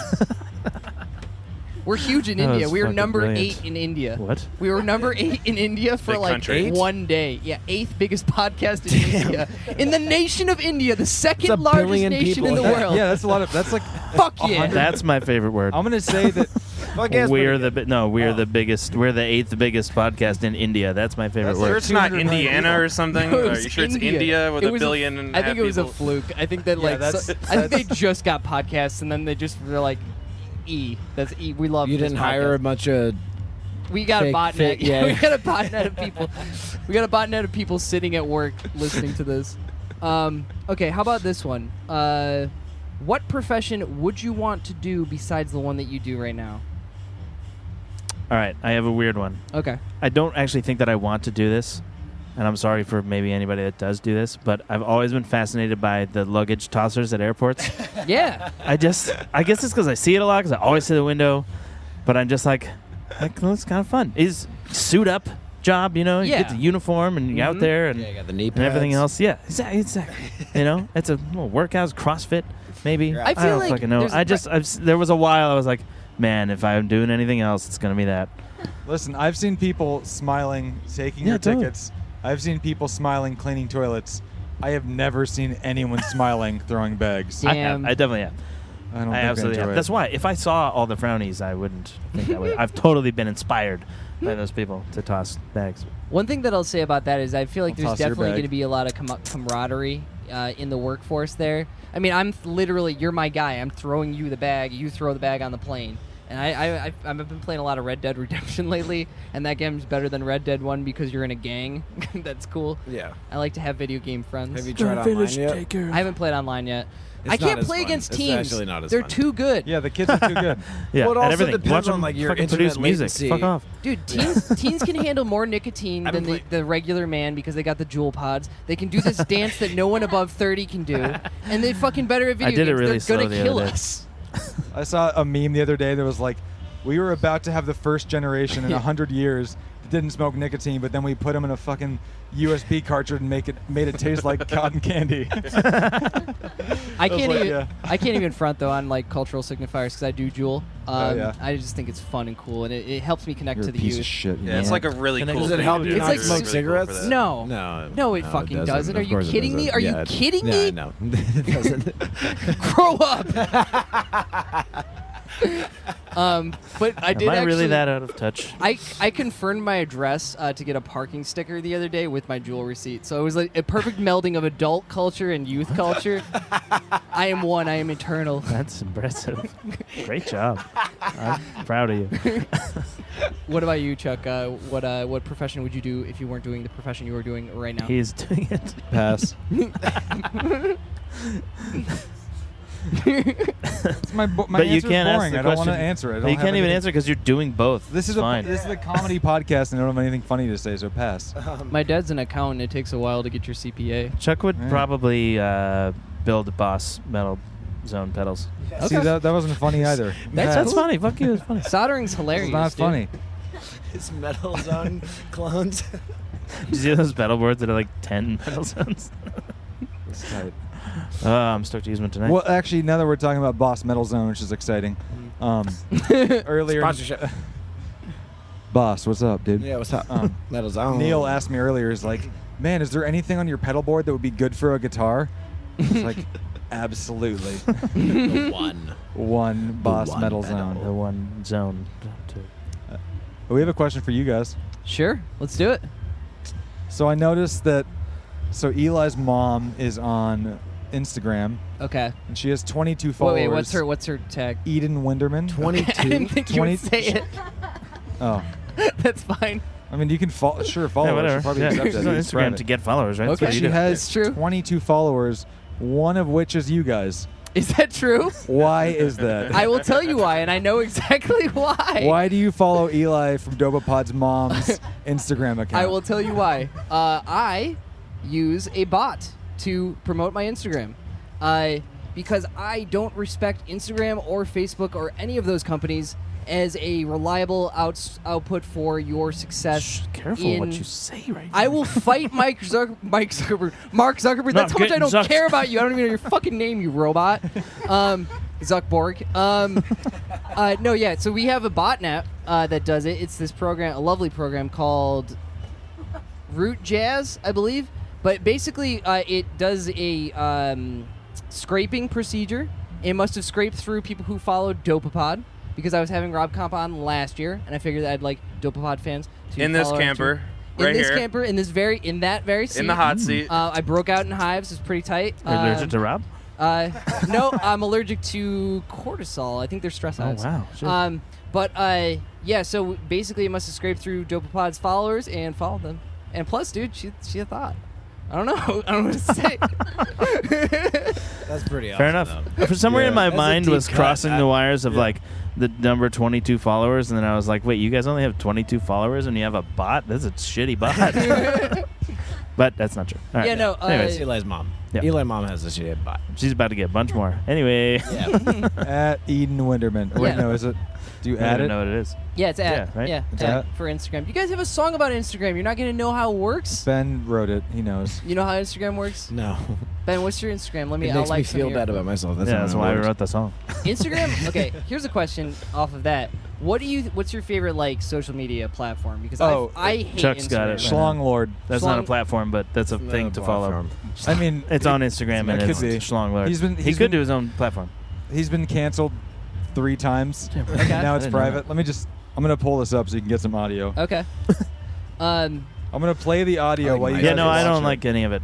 We're huge in That India. was We were fucking number brilliant. 8 in India. What? We were number 8 in India for Big like country. 1 day. Yeah, 8th biggest podcast in India. In the nation of India, the It's second a largest billion nation people. in the That- world. Yeah, that's a lot of. That's like. Fuck yeah. That's my favorite word. I'm gonna say that. Fuck yeah, it's We're pretty the good. we're the biggest. We're the 8th biggest podcast in India. That's my favorite That's Sure word. it's not 200 million Indiana people. or something? No, it Are was you sure it's India with It a was billion and a I half think it was people? a fluke. I think that Yeah, like that's- I think they just got podcasts and then they're like E. That's E. We love You this didn't hire a podcast. bunch of. We got a fake- botnet. fake- yeah. we got a botnet of people. We got a botnet of people sitting at work listening to this. Okay, how about this one? What profession would you want to do besides the one that you do right now? All right, I have a weird one. Okay. I don't actually think that I want to do this, and I'm sorry for maybe anybody that does do this, but I've always been fascinated by the luggage tossers at airports. Yeah. I guess it's because I see it a lot, because I always see the window, but I'm just like it's kind of fun. Is suit up job, you know? You Yeah. get the uniform and you're out Mhm. there and, Yeah, you got the knee and everything pads. else. Yeah, exactly. You know, it's a little workout, CrossFit, maybe. I feel don't like fucking know. there's There was a while I was like, man, if I'm doing anything else, it's gonna be that. Listen, I've seen people smiling, taking Yeah, your totally. tickets. I've seen people smiling, cleaning toilets. I have never seen anyone smiling, throwing bags. Damn. I definitely have. I don't I think absolutely I enjoy have. it. That's why if I saw all the frownies, I wouldn't think that way. I've totally been inspired by those people to toss bags. One thing that I'll say about that is I feel like I'll there's toss your definitely bag. going to be a lot of camaraderie in the workforce there. I mean, literally, you're my guy. I'm throwing you the bag. You throw the bag on the plane. And I've been playing a lot of Red Dead Redemption lately, and that game's better than Red Dead 1 because you're in a gang. That's cool. Yeah. I like to have video game friends. Have you tried online yet? I haven't played online yet. It's I can't not as play fun. against It's teams. actually not as They're fun. too good. Yeah, the kids are too good. Yeah, Well, it and also everything. depends Watch on, them like, your fucking internet produce music. latency. Fuck off. Dude, teens can handle more nicotine I've than been the regular man because they got the Juul pods. They can do this dance that no one above 30 can do, and they're fucking better at video I did it games. really They're slow gonna the kill other day. us. I saw a meme the other day that was like, we were about to have the first generation in 100 years that didn't smoke nicotine, but then we put them in a fucking USB cartridge and made it taste like cotton candy. I was can't like, even. yeah. I can't even front though on like cultural signifiers because I do Juul. Yeah. I just think it's fun and cool, and it helps me connect You're to a the piece youth. of shit. Yeah, it's like a really Does cool it thing help to you do. not It's smoke really cigarettes? Cool for that. No. No, it fucking doesn't. doesn't. Are Of you course it kidding me? doesn't. Are you Yeah, it- kidding yeah, me? I know. It doesn't. Grow up. But I did Am I actually. really that out of touch? I confirmed my address to get a parking sticker the other day with my Juul receipt. So it was like a perfect melding of adult culture and youth culture. I am one. I am eternal. That's impressive. Great job. I'm proud of you. What about you, Chuck? What profession would you do if you weren't doing the profession you are doing right now? He's doing it. Pass. my But you answer's can't ask boring. the I don't want to question. answer it. I You don't have can't even anything- answer because you're doing both. This is It's fine. a comedy podcast, and I don't have anything funny to say, so pass. My dad's an accountant. It takes a while to get your CPA. Chuck would Yeah. probably build Boss metal zone pedals. See, that wasn't funny either. That's That's cool. funny. Fuck you. It's funny. Soldering's It's hilarious. not dude. funny. His Metal Zone clones. Did you see those pedal boards that are like 10 metal zones? It's tight. I'm stoked to use one tonight. Well, actually, now that we're talking about Boss Metal Zone, which is exciting. Earlier, Sponsorship. Boss, what's up, dude? Yeah, what's up? Metal Zone. Neil asked me earlier, is like, man, is there anything on your pedal board that would be good for a guitar? I was like, absolutely. The One Boss one Metal pedal. Zone. The one zone. We have a question for you guys. Sure, let's do it. So I noticed that. So Eli's mom is on Instagram, Okay. and she has 22 followers. Wait, what's her tag? Eden Winderman. 22. I didn't think you 20 would say it. Oh, That's fine. I mean, you can follow her. Yeah, She'll whatever. probably Yeah, accept she's it. on It's Instagram private. to get followers, right? That's Okay. what you She do. has It's true. 22 followers, one of which is you guys. Is that true? Why is that? I will tell you why, and I know exactly why. Why do you follow Eli from Dobapod's mom's Instagram account? I will tell you why. I use a bot to promote my Instagram. Because I don't respect Instagram or Facebook or any of those companies as a reliable output for your success. Careful what you say right now. I will fight Mark Zuckerberg. That's how much I don't Zuck. care about you. I don't even know your fucking name, you robot. Zuckborg. No, yeah. So we have a botnet that does it. It's this program, a lovely program called Root Jazz, I believe. But basically, it does a scraping procedure. It must have scraped through people who followed Dopapod, because I was having Rob Comp on last year, and I figured that I'd like Dopapod fans to In this follow him camper, too. right In this here. camper, in that very seat. In the hot seat. I broke out in hives. It's pretty tight. Are you allergic to Rob? No, I'm allergic to cortisol. I think they're stress Oh, hives. wow. Shit. Yeah, so basically it must have scraped through Dopapod's followers and followed them. And plus, dude, she a thought. I don't know. I don't know what to say. That's pretty awesome. Fair enough. though. For somewhere in my That's a mind deep was cut. crossing the wires of Yeah. like the number 22 followers, and then I was like, wait, you guys only have 22 followers and you have a bot? That's a shitty bot. But that's not true. All right. Yeah, no, Anyways, Eli's mom. Yeah. Eli's mom has a shit bot. she's about to get a bunch more. Anyway, Yeah. At Eden Winderman. Wait, Yeah. no, is it? Do you I add don't it? know what it is. Yeah, it's at. Yeah, right? Yeah, It's at at. for Instagram. You guys have a song about Instagram. You're not going to know how it works? Ben wrote it. He knows. You know how Instagram works? No. Ben, what's your Instagram? Let me. It I'll makes me like some feel of your- bad about myself. That's Yeah, not that's how it why I works. wrote the song. Instagram. Okay, here's a question off of that. What's your favorite like social media platform? Because I hate Chuck's Instagram. got it. Schlong Lord. That's not a platform, but that's a thing to follow. I mean, It's on Instagram, and it it's could be. Schlong Lord. He's been- he he's could been- do his own platform. he's been canceled 3 times. Okay. Now I it's didn't know private. Let me just. I'm gonna pull this up so you can get some audio. Okay. I'm gonna play the audio like while you my- guys Yeah, no, I watch don't it. like any of it.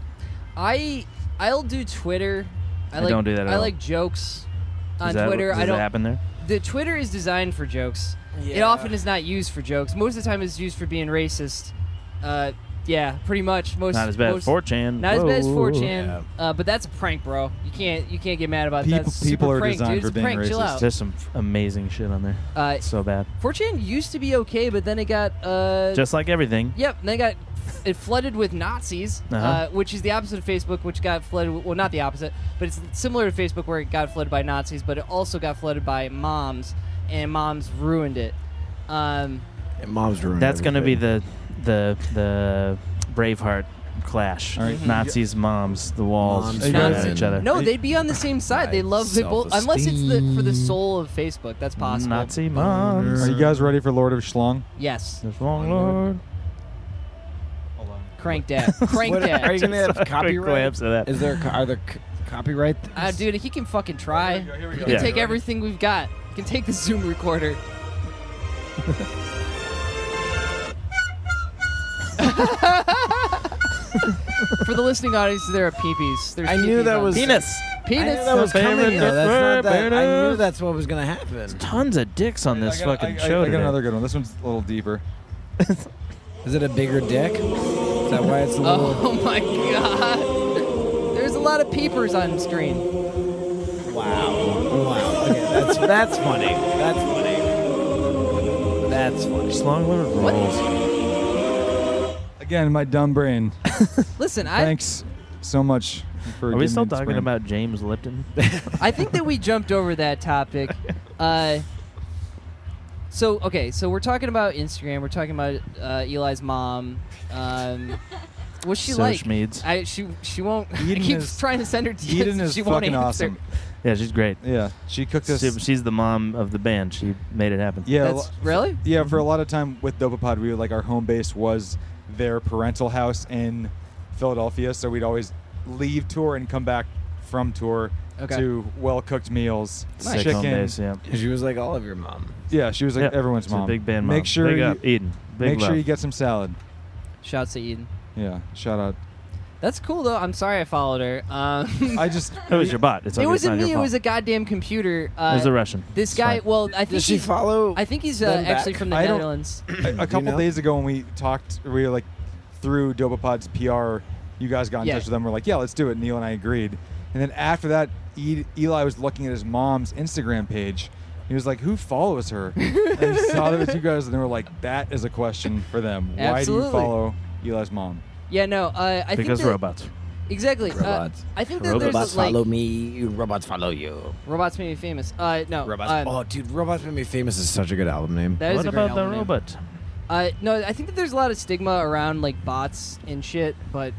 I'll do Twitter. I don't do that at I all. like jokes on Does that, Twitter. Does I don't. that happen there? The Twitter is designed for jokes. It often is not used for jokes. Most of the time, it's used for being racist. Yeah, pretty much. Not as bad as 4chan. Not as bad as Whoa. 4chan. But that's a prank, bro. You can't get mad about that. People- That's super people are prank, designed dude. for It's a being prank. Chill racist. out. There's some amazing shit on there. It's so bad. 4chan used to be okay, but then it got Just like everything. Yep, and then it flooded with Nazis, which is the opposite of Facebook, which got flooded. Well, not the opposite, but it's similar to Facebook, where it got flooded by Nazis, but it also got flooded by moms, and moms ruined it. And mom's ruined That's going to be everything. the Braveheart clash. All right. Nazis, moms, the walls Moms shooting at ruin. each other. No, they'd be on the same side. They Right, love they both, unless it's for the self-esteem. soul of Facebook. That's possible. Nazi moms. Are you guys ready for Lord of Schlong? Yes, There's wrong Lord. crank that, crank What, that. are you gonna have Quick copyright? glimpse of that. Is there are there copyright? Dude, he can fucking try. Here we He go. can Yeah. take everything we've got. He can take the Zoom recorder. For the listening audience, there are peepees. There's I knew peepees that on was- there. Penis. I Penis. knew that was Favorite coming. Though. That's not that. I penis. knew that's what was gonna happen. Tons of dicks on this fucking I show got today. another good one. This one's a little deeper. Is it a bigger dick? Is that why it's a little? Oh my god. There's a lot of peepers on screen. Wow. Wow. Okay, that's funny. That's funny. That's funny. Schlong Lord What? rolls. Again, my dumb brain. Listen, I Thanks so much for. Are we giving still me this talking brain. about James Lipton? think that we jumped over that topic. So we're talking about Instagram. We're talking about Eli's mom. What's she So like? schmeeds. She won't. I Eden keep is- trying to send her DMs. Eden is she won't fucking answer. awesome. Yeah, she's great. Yeah, she cooked us. She's the mom of the band. She made it happen. Yeah, That's really. yeah. For a lot of time with Dopapod, we were like our home base was their parental house in Philadelphia, so we'd always leave tour and come back from tour Okay. to well-cooked meals, Sick chicken. home base, yeah. She was like all of your mom. Yeah, she was like Yep. everyone's She's a mom. big band Make mom. sure Big you up, Eden. Big make sure love. you get some salad. Shouts to Eden. Yeah, shout out. That's cool though. I'm sorry I followed her. I just It was your bot. It's it okay. wasn't it's not me. It your was a fault. goddamn computer. It was a Russian. This It's guy. fine. Well, I think Does she follow? I think he's them actually back? from the I don't- Netherlands. a couple know? days ago when we talked, we were like through Dopapod's PR. You guys got in Yeah. touch with them. We're like, yeah, let's do it. Neil and I agreed. And then after that, Eli was looking at his mom's Instagram page. He was like, "Who follows her?" And he saw that it was you guys, and they were like, "That is a question for them. Why do Absolutely. you follow Eli's mom?" Yeah, no. I think Because that, robots. Exactly. Robots. I think that Robots there's like me. Robots follow you. robots made me famous. No. Robots. Oh, dude, Robots Made Me Famous is such a good album name. That is What a great about the album name. robot? No, I think that there's a lot of stigma around like bots and shit, but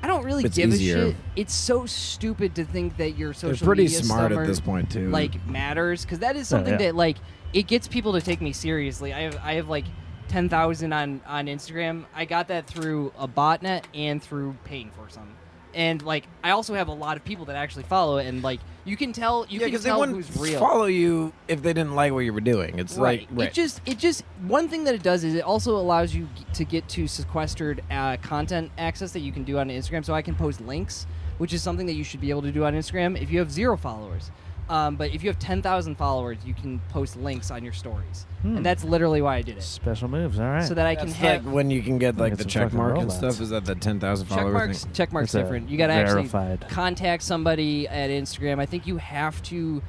I don't really It's give easier. a shit. It's so stupid to think that your social They're pretty media smart summer, at this point too. like matters, because that is something yeah. that like it gets people to take me seriously. I have like 10,000 on Instagram. I got that through a botnet and through paying for some. And like I also have a lot of people that actually follow it, and like you can tell yeah, can because they tell wouldn't who's real. follow you if they didn't like what you were doing. It's Right. like It just one thing that it does is it also allows you to get to sequestered content access that you can do on Instagram. So I can post links, which is something that you should be able to do on Instagram if you have 0 followers. But if you have 10,000 followers, you can post links on your stories, and that's literally why I did it, Special moves. All right. so that I can That's have like when you can get like Get the some check fucking mark and robots. stuff. Is that the 10,000 check followers marks. thing? Check marks It's a different. You got to actually verified. contact somebody at Instagram. I think you have to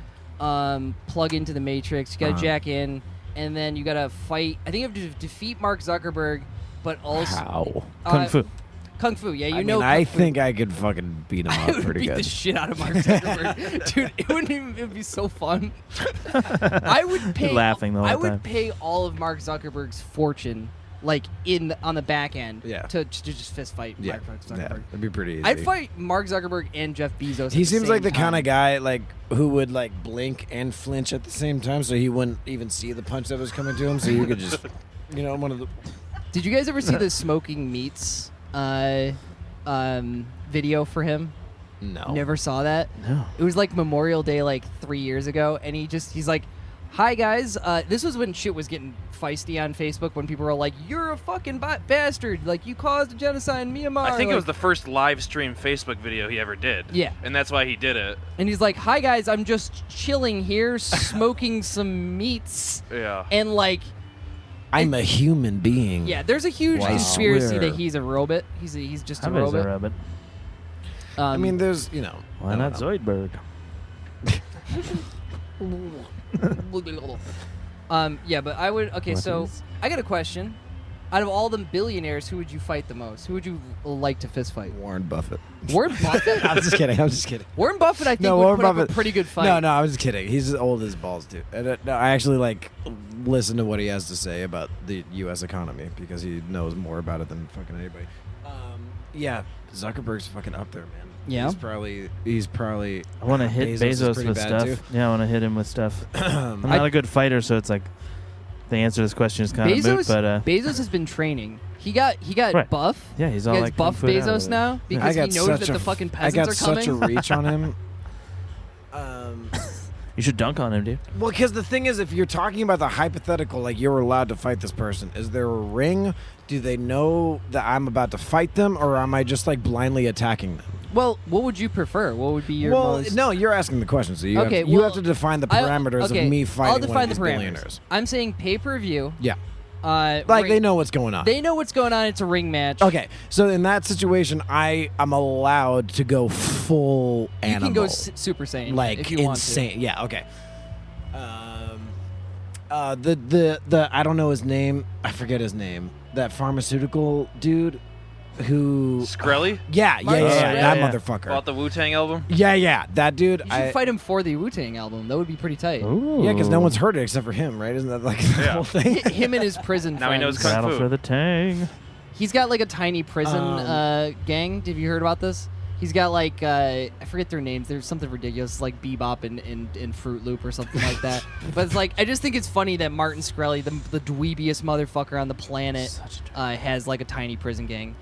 plug into the Matrix. You got to Uh-huh. jack in, and then you got to fight. I think you have to defeat Mark Zuckerberg, but also How? Kung Fu. Kung Fu. Yeah, you I know. mean, I Kung Fu. think I could fucking beat him I up would pretty beat good. the shit out of Mark Zuckerberg, dude. It wouldn't even. It would be so fun. I would pay. laughing the whole I would time. pay all of Mark Zuckerberg's fortune, like on the back end, Yeah. to just fist fight Yeah, Mark yeah, Zuckerberg. that'd be pretty easy. I'd fight Mark Zuckerberg and Jeff Bezos. He at seems like the same kind of time. guy like who would like blink and flinch at the same time, so he wouldn't even see the punch that was coming to him. So you could just, one of the. Did you guys ever see the smoking meats video for him? No. Never saw that. No. It was like Memorial Day, like 3 years ago, and he's like, "Hi guys." This was when shit was getting feisty on Facebook, when people were like, "You're a fucking bastard! Like you caused a genocide in Myanmar." I think it like- was the first live stream Facebook video he ever did. Yeah. And that's why he did it. And he's like, "Hi guys, I'm just chilling here, smoking some meats," Yeah. and like, I'm a human being. yeah, there's a huge Wow. conspiracy Swear. that he's a robot. He's just a I bet he's a robot. robot. I mean, there's Why I not don't know. Zoidberg? Yeah, but I would. Okay, What so is- I got a question. Out of all the billionaires, who would you fight the most? Who would you like to fist fight? Warren Buffett. Warren Buffett. I'm just kidding. I'm just kidding. Warren Buffett, I think, No, would Warren put up Buffett- a pretty good fight. No, I was just kidding. He's as old as balls too. And, no, I actually like listen to what he has to say about the U.S. economy because he knows more about it than fucking anybody. Yeah, Zuckerberg's fucking up there, man. Yeah? He's probably. I want to hit is Bezos pretty with bad, stuff. too. Yeah, I want to hit him with stuff. I'm not a good fighter, so it's like the answer to this question is kind of moot. Bezos, But Bezos has been training. He got Right. buff. yeah, he's He all has like buff Kung Fu Bezos now because I he got knows such that a the fucking I peasants got are such coming. a reach on him. You should dunk on him, dude. Well, because the thing is, if you're talking about the hypothetical, like you're allowed to fight this person, is there a ring? Do they know that I'm about to fight them, or am I just like blindly attacking them? Well, what would you prefer? What would be your well, most... no, you're asking the question, so you, Okay, have, you well, have to define the I- parameters okay, of me fighting I'll define one of the these parameters. billionaires. I'm saying pay-per-view. Yeah, Like like they know what's going on. They know what's going on. It's a ring match. Okay, so in that situation, I'm allowed to go full You animal, can go Super Saiyan like if you want insane. Yeah, okay. The I don't know his name. I forget his name. That pharmaceutical dude. who? Skrelly Yeah, Martin that Shkreli. motherfucker. bought the Wu-Tang album. Yeah, that dude. You should fight him for the Wu-Tang album. That would be pretty tight. Ooh. Yeah, because no one's heard it except for him, right? Isn't that like the Yeah. whole thing? Him and his prison Now he friends. knows kung Battle fu. for the Tang. He's got like a tiny prison gang. Have you heard about this? He's got like I forget their names. There's something ridiculous like Bebop and Fruit Loop or something like that. But it's like I just think it's funny that Martin Shkreli, the dweebiest motherfucker on the planet, has like a tiny prison gang.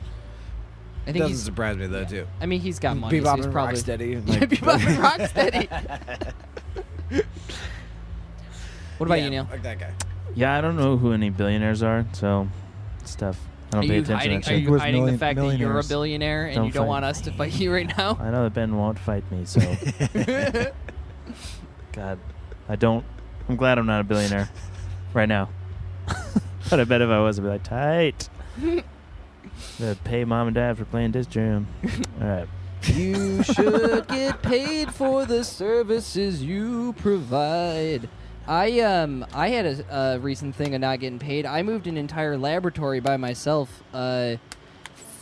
I think Doesn't he's. surprise me though, too. I mean, he's got money. so Bebop he's and probably Rocksteady. Yeah, Bebop and Rocksteady. What about you, Neil? Like that guy. Yeah, I don't know who any billionaires are, so it's tough. I don't Are pay you attention hiding? to Are that shit. you was hiding the fact that you're a millionaires. billionaire and Don't you don't fight want me. us to fight you right now? I know that Ben won't fight me, so God, I'm glad I'm not a billionaire right now. But I bet if I was, I'd be like, tight. Gotta pay mom and dad for playing Disc Jam. All right. You should get paid for the services you provide. I had a recent thing of not getting paid. I moved an entire laboratory by myself,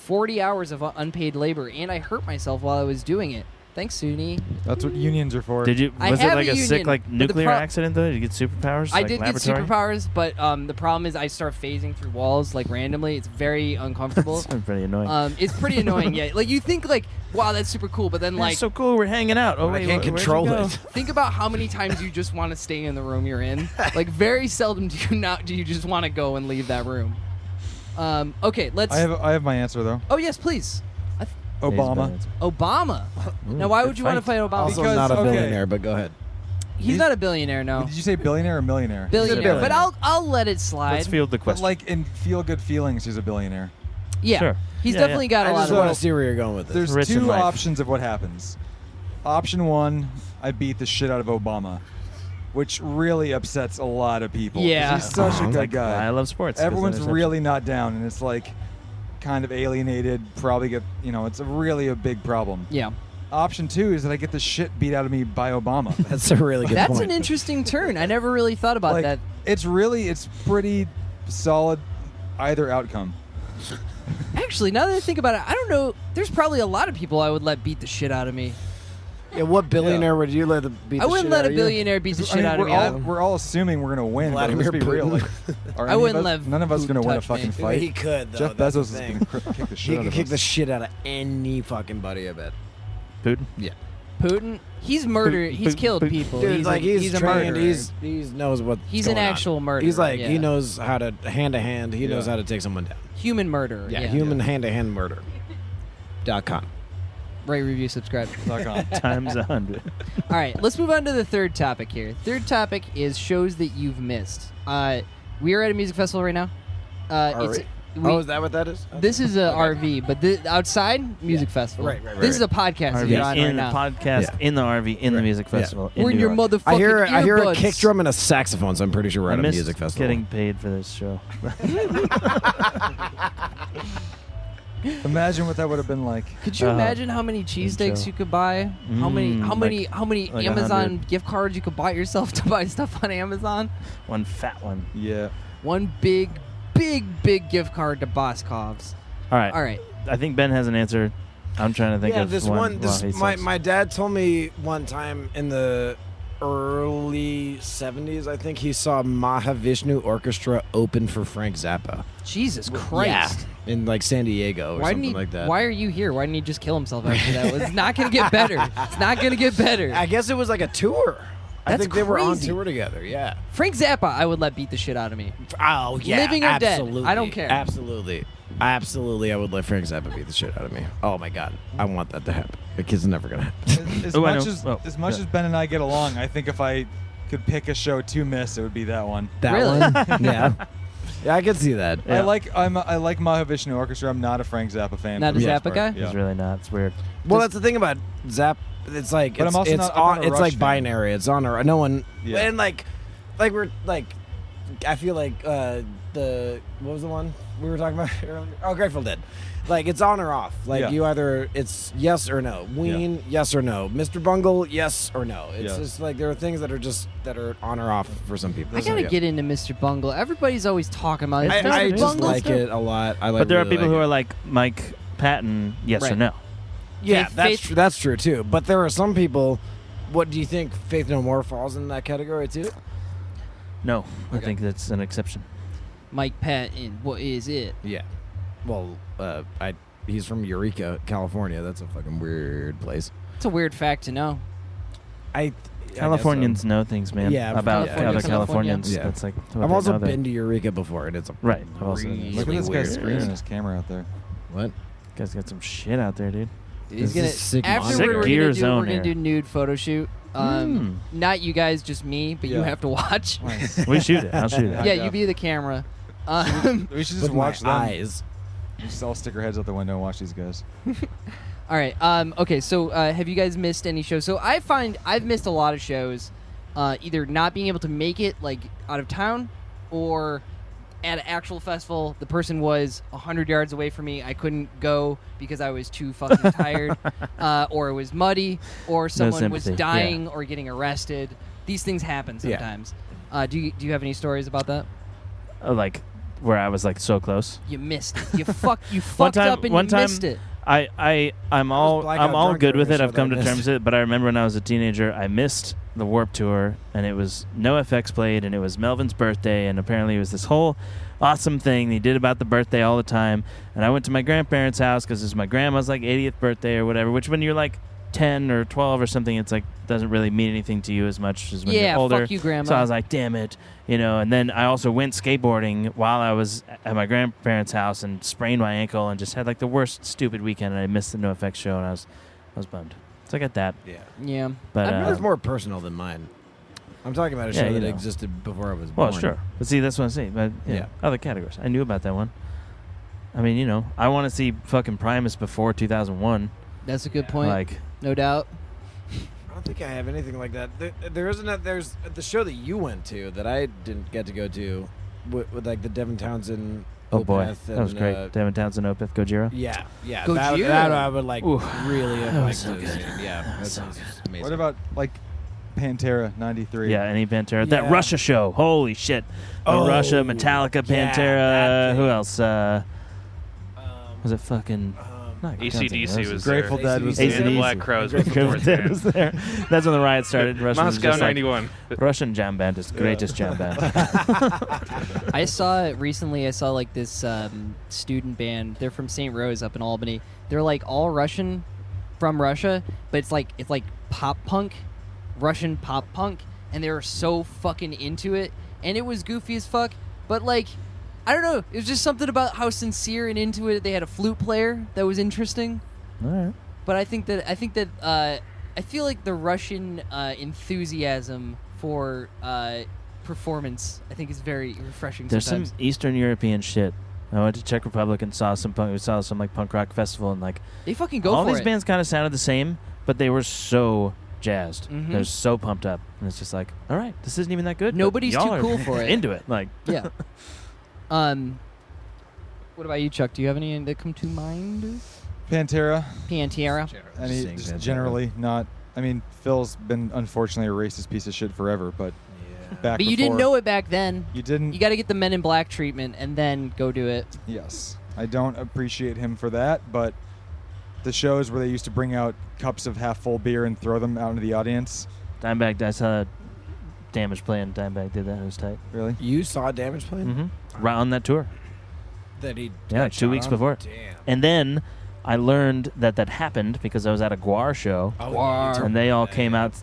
40 hours of unpaid labor, and I hurt myself while I was doing it. Thanks, Suni. That's what unions are for. Did you? I Was it have like a a sick union, like but the nuclear accident though? Did you get superpowers? I like did laboratory? get superpowers, but the problem is I start phasing through walls like randomly. It's very uncomfortable. That's pretty annoying. It's pretty annoying, yeah. Like you think like, wow, that's super cool, but then That's like so cool. We're hanging out. Oh I wait, can't where'd you control go? it. think about how many times you just want to stay in the room you're in. Like very seldom do you just want to go and leave that room. Okay, let's. I have my answer though. Oh yes, please. Obama. Obama. Now, why would you want to fight Obama? Also Because- not a okay. billionaire, but go ahead. He's not a billionaire, no. Did you say billionaire or millionaire? Billionaire. billionaire. But I'll let it slide. Let's field the But question. like in feel good feelings, he's a billionaire. Yeah. Sure. He's Yeah, definitely got a I lot just of. want to see where you're going with this. There's Rich in two life. options of what happens. Option one, I beat the shit out of Obama, which really upsets a lot of people. 'cause Yeah. he's such a It's good like, guy. I love sports. 'cause Everyone's interception. really not down, and it's like kind of alienated. Probably get it's really a big problem. Yeah. Option two is that I get the shit beat out of me by Obama. That's a really good That's point. an interesting turn. I never really thought about Like, that. it's pretty solid either outcome. Actually, now that I think about it, I don't know. There's probably a lot of people I would let beat the shit out of me. Yeah, what billionaire would you let beat the I wouldn't shit let out a of you? billionaire beat the I shit mean, out of me. we're all assuming we're gonna win. But Vladimir let's be real. Putin. Like, are I any of wouldn't us- let none of us Putin gonna win a touch me. fucking fight. He could, though. Jeff That's Bezos the is thing. gonna kick the shit He out could of kick us. the shit out of any fucking buddy, I bet. Putin. Yeah. Putin, he's murdered. He's killed people. Dude, he's a trained. murderer. He knows what. He's an actual murderer. He's like yeah. he knows how to hand to hand. He knows Yeah. how to take someone down. human murderer. Yeah, Yeah. human hand to hand murder. .com. Rate, review, subscribe. Times 100. All right, let's move on to the third topic here. Third topic is shows that you've missed. We are at a music festival right now. Is that what that is? This is a RV, but outside music festival. Right. This is a podcast that RV you're on in right the now. podcast Yeah. in the RV in the music festival. We're in your New York. motherfucking I hear a earbuds. kick drum and a saxophone, so I'm pretty sure we're I at a missed music festival. getting paid for this show. Imagine what that would have been like. Could you imagine how many cheesesteaks show. you could buy? How many like Amazon 100. gift cards you could buy yourself to buy stuff on Amazon? One fat one. Yeah. One big gift card to Boscov's. All right. All right. I think Ben has an answer. I'm trying to think of this one. my dad told me one time in the early 70s, I think he saw Mahavishnu Orchestra open for Frank Zappa. Jesus Christ. Yeah, in like San Diego or something like that. Why are you here? Why didn't he just kill himself after that? It's not going to get better. It's not going to get better. I guess it was like a tour. I That's think they were on crazy. tour together. Yeah. Frank Zappa, I would let beat the shit out of me. Oh yeah. Living or dead, absolutely. I don't care. Absolutely. I would let Frank Zappa beat the shit out of me. Oh my god, I want that to happen. The kid's never gonna happen. As Oh, I much know. as Oh, as much yeah. as Ben and I get along, I think if I could pick a show to miss, it would be that one. That Really? one? Yeah. Yeah, I could see that. Yeah. I like Mahavishnu Orchestra. I'm not a Frank Zappa fan. Not for a the most Zappa part. guy? Yeah. He's really not. It's weird. Well, that's the thing about Zap. It's like But I'm also it's not- I'm not a it's Rush like fan. binary. It's on or no one. Yeah. And like we're like, I feel like the what was the one we were talking about earlier? Oh, Grateful Dead. Like it's on or off. Like Yeah. you either it's yes or no. Ween, yes or no. Mr. Bungle, yes or no. It's Yeah. just like there are things that are on or off for some people. I So, gotta yeah. get into Mr. Bungle. Everybody's always talking about it. It's Mr. I just Bungle like stuff. it a lot. I like. But there are really people like who it. are like Mike Patton, yes or Right. no. Yeah, Faith- that's Faith- true. That's true too. But there are some people. What do you think? Faith No More falls in that category too? No, I Okay. think that's an exception. Mike Patton, what is it? Yeah. Well, he's from Eureka, California. That's a fucking weird place. It's a weird fact to know. I Californians know things, man. Yeah, about California, other California. Californians. Yeah. That's like what I've they also know there. been to Eureka before, and it's a Right. I've also really Look at this guy's weird. screen and his camera out there. What? Guy's got some shit out there, dude. He's This gonna is sick after Sick we're gear gonna zone do here. nude photo shoot. Not you guys, just me, but you Yeah. have to watch. Nice. We shoot it. I'll shoot it. Yeah, you be the camera. We should just With watch my them. eyes. Just all stick our heads out the window and watch these guys. All right. Okay. So, have you guys missed any shows? So I find I've missed a lot of shows, either not being able to make it, like out of town, or at an actual festival. The person was 100 yards away from me. I couldn't go because I was too fucking tired, or it was muddy, or someone was sympathy, dying or getting arrested. These things happen Yeah. sometimes. Do you have any stories about that? Like where I was like so close. You missed it. You fucked time- up and one you time- missed it. I'm all blackout drunk good with during it. a I've show come that to I terms missed. with it. But I remember when I was a teenager, I missed the Warped Tour, and it was NoFX played, and it was Melvin's birthday, and apparently it was this whole awesome thing he did about the birthday all the time. And I went to my grandparents' house because it was my grandma's like 80th birthday or whatever. Which when you're like 10 or 12 or something, it's like doesn't really mean anything to you as much as when Yeah, you're older. fuck you, Grandma. So I was like, damn it, And then I also went skateboarding while I was at my grandparents' house and sprained my ankle and just had like the worst stupid weekend. And I missed the NoFX show, and I was bummed. So I got that. Yeah. Yeah. But Yours more personal than mine. I'm talking about a Yeah, show you that know. existed before I was born. well, sure. But see, that's what I'm saying. But Yeah. other categories. I knew about that one. I mean, I want to see fucking Primus before 2001. That's a good point. Like, No doubt. I don't think I have anything like that. There isn't. There's the show that you went to that I didn't get to go to, with like the Devin Townsend. oh boy, Opeth that was and, great. Devin Townsend, Opeth, Gojira. Yeah, yeah. Gojira. That I would like Ooh, really have that liked was so to good. have seen. Yeah, that so sounds amazing. What about like Pantera '93? Yeah, any Pantera. That Yeah. Russia show. Holy shit. Oh, Russia, Metallica, yeah, Pantera. that Who thing. else? Was it fucking... Not Guns N' AC/DC Roses. was Grateful there. Dead was And AC/DC. the Black Crowes was Grateful before Dead was there. That's when the riot started. Russia was Moscow just like, '91. Russian jam band is greatest jam band. I saw it recently. I saw like this student band. They're from St. Rose up in Albany. They're like all Russian from Russia, but it's like pop punk, Russian pop punk, and they were so fucking into it, and it was goofy as fuck. But like, I don't know. It was just something about how sincere and into it. They had a flute player that was interesting. All right. But I feel like the Russian enthusiasm for performance, I think, is very refreshing. There's sometimes. some Eastern European shit. I went to Czech Republic and saw some punk. We saw some like punk rock festival, and like They fucking go all for these it. bands kind of sounded the same, but they were so jazzed. Mhm. They're so pumped up, and it's just like, all right, this isn't even that good. but Nobody's y'all too are cool for it. Into it, like Yeah. What about you, Chuck? Do you have any that come to mind? Pantera. Pantera. And he Sing just Pantera. generally not. I mean, Phil's been unfortunately a racist piece of shit forever, but back But you didn't before- know it back then. You didn't. You got to get the Men in Black treatment and then go do it. Yes. I don't appreciate him for that, but the shows where they used to bring out cups of half-full beer and throw them out into the audience. Dimebag. I saw Damage play, and Dimebag did that. It was tight. Really? You saw Damage playing? Mm-hmm. Right on that tour. That he Yeah, got like 2 shot weeks on? before. Damn. And then I learned that happened because I was at a Guar show. Oh, Guar. yeah, And they all came out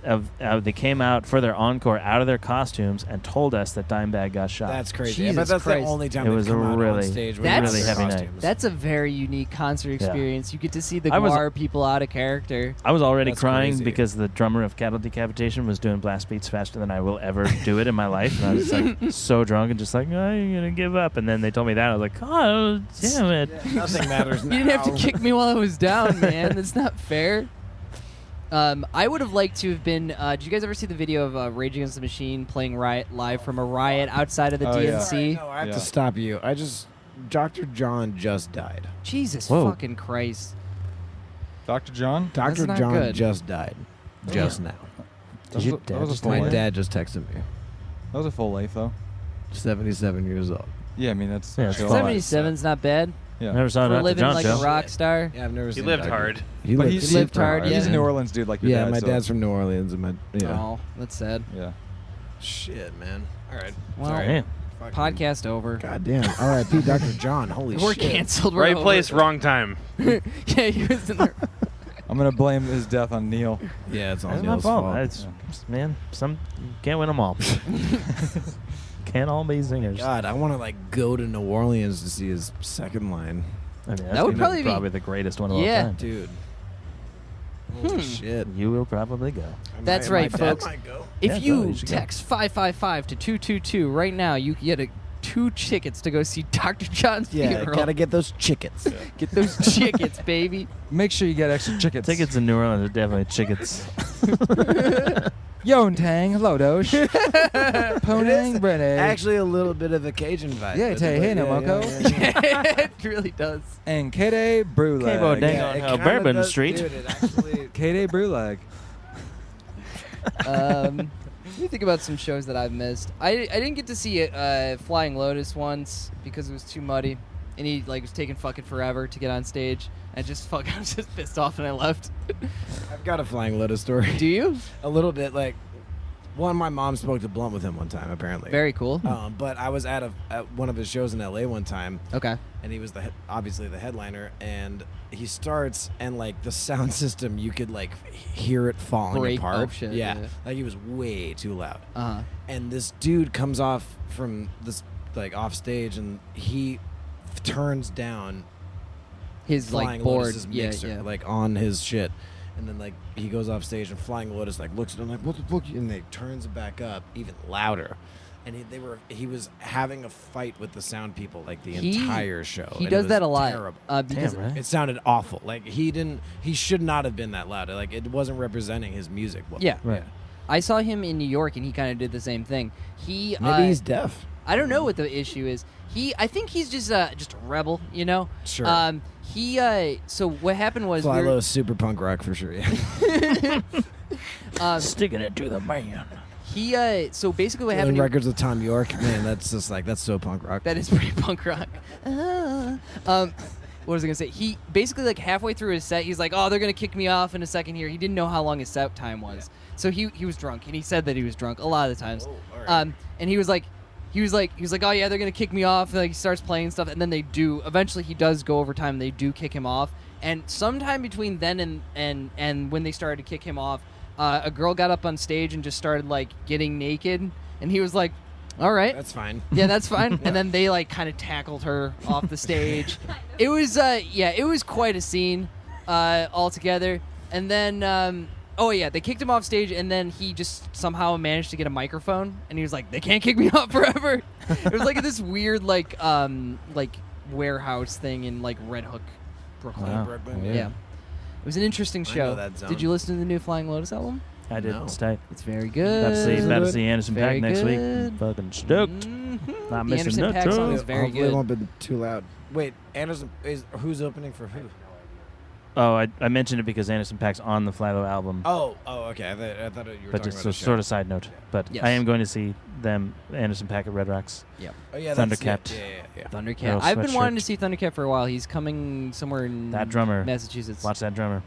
they came out for their encore out of their costumes and told us that Dimebag got shot. That's crazy. Jesus But that's Christ. the only time It they've was come a out on really- stage with That's- their really heavy night. costumes. That's a very unique concert experience. You get to see the I was- Guar people out of character. I was already That's crying crazy. because the drummer of Cattle Decapitation was doing blast beats faster than I will ever do it in my life. And I was like so drunk and just like, oh, you're going to give up. And then they told me that. I was like, oh, damn it. Yeah, nothing matters You now. didn't have to kick me while I was down, man. That's not fair. I would have liked to have been. Did you guys ever see the video of Rage Against the Machine playing Riot live from a riot outside of the Oh, yeah. DNC? No, I have Yeah. to stop you. Dr. John just died. Jesus Whoa. fucking Christ! Dr. John? Dr. not John good. just died. Just now. Did your that dad was a just full die? My life. dad just texted me. That was a full life, though. 77 years old. Yeah, I mean, that's Yeah, it's still full alive. life. 77's not bad. Yeah. Never saw For Dr. living John like show. a rock star. Yeah, I've never He seen lived Dr. hard. He But lived, he's lived super hard, He's a yeah. New Orleans dude like your Yeah, dad. my so- dad's from New Orleans, and Oh, that's sad. Yeah. Shit, man. All right. Well, Sorry. Damn. Fucking- Podcast over. God damn. R.I.P. Dr. John. Holy We're shit. canceled. We're Right over. place, wrong time. Yeah, he was in there. I'm gonna blame his death on Neil. Yeah, it's all That's my Neil's fault. fault. Man, some can't win them all. Can't all be singers. God, I want to like go to New Orleans to see his second line, I mean, that's That would gonna probably be- the greatest one of all Yeah. time. dude. Holy shit. You will probably go. That's My right, dad folks. might go. If Yeah, you no, you should go. text 555 to 222 right now, you can get 2 tickets to go see Dr. John's Yeah, funeral. gotta get those chickens. Get those tickets, baby. Make sure you get extra chickens. Tickets in New Orleans are definitely chickens. Yon Tang, Lodosh, Ponang, Brene. Actually, a little bit of a Cajun vibe. Yeah, That's tell you, what- hey, no, Moko. It really does. and Kede Brulag. Cabo Dang Yeah, on it kinda Bourbon does- Street. Dude, it actually. Kede Brulag. Let me think about some shows that I've missed. I didn't get to see Flying Lotus once because it was too muddy, and he like was taking fucking forever to get on stage. I just I was just pissed off and I left. I've got a Flying Lotus story. Do you? A little bit like. One, my mom smoked a blunt with him one time, apparently. Very cool. But I was at one of his shows in LA one time, Okay. and he was obviously the headliner, and he starts, and like the sound system, you could like hear it falling Break. apart. Oh, shit, yeah, yeah. like he was way too loud. Uh-huh. And this dude comes off from this like off stage, and he turns down His like Flying board. Lotus's Yeah, mixer, yeah. like on his shit. And then like he goes off stage, and Flying Lotus like looks at him like, what the fuck? And they turns it back up even louder. And he was having a fight with the sound people like the entire show. He and it does was that a lot. terrible. Because Damn, right? It sounded awful. Like he should not have been that loud. Like it wasn't representing his music well. Yeah. Right. I saw him in New York and he kind of did the same thing. He Maybe he's deaf. I don't know what the issue is. I think he's just a rebel, you know. Sure. So what happened was Philo is super punk rock for sure. Yeah. Sticking it to the man. So basically what Doing happened records with Tom York, man, that's just like that's so punk rock. that is pretty punk rock. What was I gonna say? He basically like halfway through his set, he's like, "Oh, they're gonna kick me off in a second here." He didn't know how long his set time was, so he was drunk, and he said that he was drunk a lot of the times. Oh, all right. And he was like, "Oh yeah, they're gonna kick me off." And, like he starts playing stuff, and then they do. Eventually, he does go over time. They do kick him off, and sometime between then and when they started to kick him off, a girl got up on stage and just started like getting naked, and he was like, "All right." That's fine. Yeah, that's fine. And then they like kind of tackled her off the stage. It was it was quite a scene altogether. And then they kicked him off stage, and then he just somehow managed to get a microphone, and he was like, "They can't kick me off forever." It was like this weird like warehouse thing in like Red Hook, Brooklyn. Wow. Brooklyn, Yeah. It was an interesting I show. know that zone. Did you listen to the new Flying Lotus album? I did. No. It's tight. It's very good. About to see Anderson Very Paak next week. good. Fucking stoked. Mhm. Not The missing Anderson that Paak too. song is very Hopefully good. it won't be too loud. Wait, Anderson who's opening for who? Oh, I mentioned it because Anderson Paak's on the Flylo album. Oh, okay. I thought you were but talking just about a sort of side note. But Yes. I am going to see them, Anderson Paak at Red Rocks. Oh yeah, Thundercat. That's, yeah. Thundercat. Little I've been wanting sweatshirt. to see Thundercat for a while. He's coming somewhere in That drummer. Massachusetts. Watch that drummer.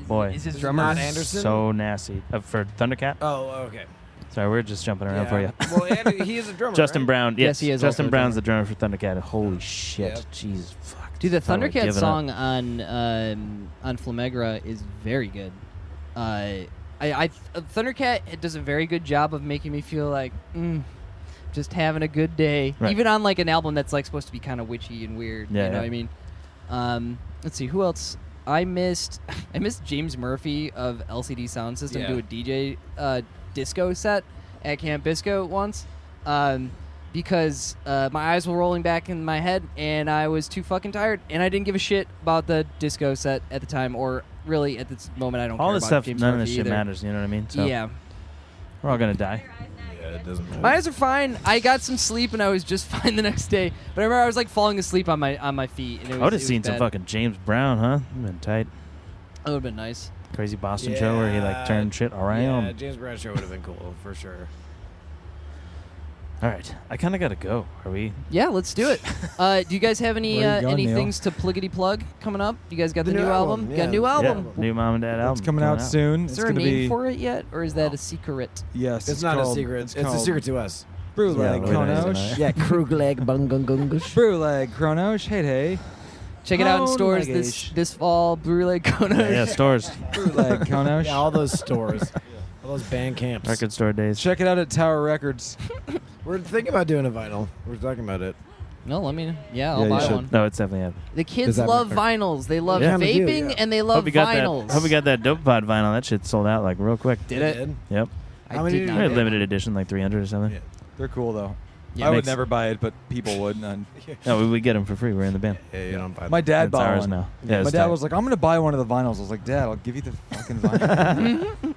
Boy. Is his Is it drummer not Anderson? So nasty. For Thundercat? Oh, okay. Sorry, we're just jumping around for you. Well, and he is a drummer. Justin right? Brown. Yes, he is also Justin a Brown's drummer. the drummer for Thundercat. Holy shit. Yep. Jesus fuck. Dude, the Felt like Thundercat giving song up. on Flamegra is very good. Thundercat does a very good job of making me feel like just having a good day, Right. even on like an album that's like supposed to be kind of witchy and weird. Yeah, you know yeah. what I mean? Let's see who else. I missed James Murphy of LCD Sound System Yeah. do a DJ disco set at Camp Bisco once. Because my eyes were rolling back in my head, and I was too fucking tired, and I didn't give a shit about the disco set at the time, or really at this moment, I don't All care this about stuff, James none of Murphy this shit either. matters. You know what I mean? So Yeah. we're all going to die. Yeah, it doesn't matter. My eyes are fine. I got some sleep, and I was just fine the next day. But I remember I was like falling asleep on my feet. And it was, I would have it was seen some bad. fucking James Brown, huh? Been tight. That would have been nice. Crazy Boston show where he like turned shit Yeah, around. James Brown show would have been cool for sure. All right. I kind of got to go. Are we? Yeah, let's do it. Do you guys have any Where are you going, any Neil? things to pluggity plug coming up? You guys got the The new new album? album, Got a new yeah. album? Yeah. New Mom and Dad album. It's coming out soon. Is It's there a gonna name be for it yet, or is that a secret? yes. It's not called- a secret. It's a called secret to us. Brewleg Yeah, really nice, Kronosh. Yeah, Krugleg Bungungungush. Brewleg Kronosh. Hey. Check it out in Oh, stores Legish. this fall. Brewery Kona. Yeah, stores. Brewleg Kronosh. Yeah, all those stores. All those band camps. Record store days. Check it out at Tower Records. We're thinking about doing a vinyl. We're talking about it. No, let me. Yeah, I'll Yeah, you buy should. one. No, it's definitely happening. The kids that love make- vinyls. They love Yeah, they do, vaping yeah. and they love Hope you got vinyls. that. Hope you got that Dope Pod vinyl. That shit sold out like real quick. Did it? Yep. I How many did did not. you Very limited edition, like 300 or something. Yeah. They're cool though. Yeah, I would makes- never buy it, but people would. And No, we get them for free. We're in the band. Yeah, you don't buy my dad It's bought ours one. now. Yeah, My it's dad tight. was like, "I'm going to buy one of the vinyls." I was like, "Dad, I'll give you the fucking vinyl."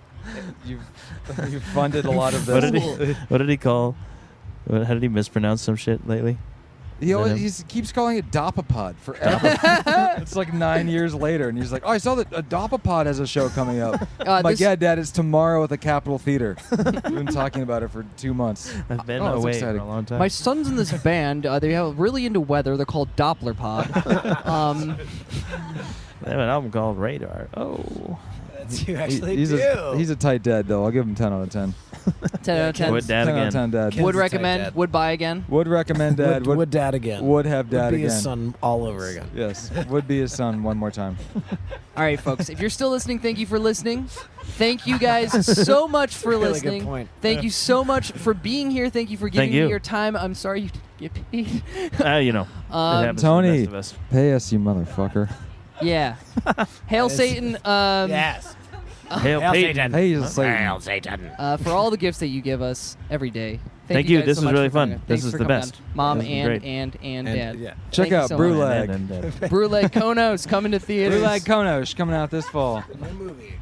You've funded a lot of this. What did he call? How did he mispronounce some shit lately? He always, him? he keeps calling it Dopapod forever. It's like 9 years later, and he's like, "Oh, I saw that Dopapod has a show coming up." I'm like, this- "Yeah, Dad, it's tomorrow at the Capitol Theater." We've been talking about it for 2 months. I've been Oh, that's away for exciting. a long time. My son's in this band. They are really into weather. They're called Doppler Pod. They have an album called Radar. Oh. You actually he's do. he's a tight dad, though. I'll give him 10 out of 10. 10 out of 10. Would dad 10 out again. of 10, Dad. Ken's Would a tight recommend. dad. Would buy again. Would recommend Dad. Would dad again. would have Dad Would be again. his son all over again. Yes, would be his son one more time. All right, folks. If you're still listening, thank you for listening. Thank you guys so much for Really good listening. point. Thank you so much for being here. Thank you for giving you. me your time. I'm sorry you didn't get paid. You know. It happens to the Tony. best of us. Pay us, you motherfucker. Yeah. Hail Satan. Yes. Hail Peyton. Hey, he's like, For all the gifts that you give us every day. Thank you. guys This so was much really for fun. coming. This Thanks is for the coming best. on. Mom This is and, great. and And- Dad. yeah. check Thank you out so much. Brewleg. And Brule Konos coming to theaters. Brewleg Konosh coming out this fall. My movie.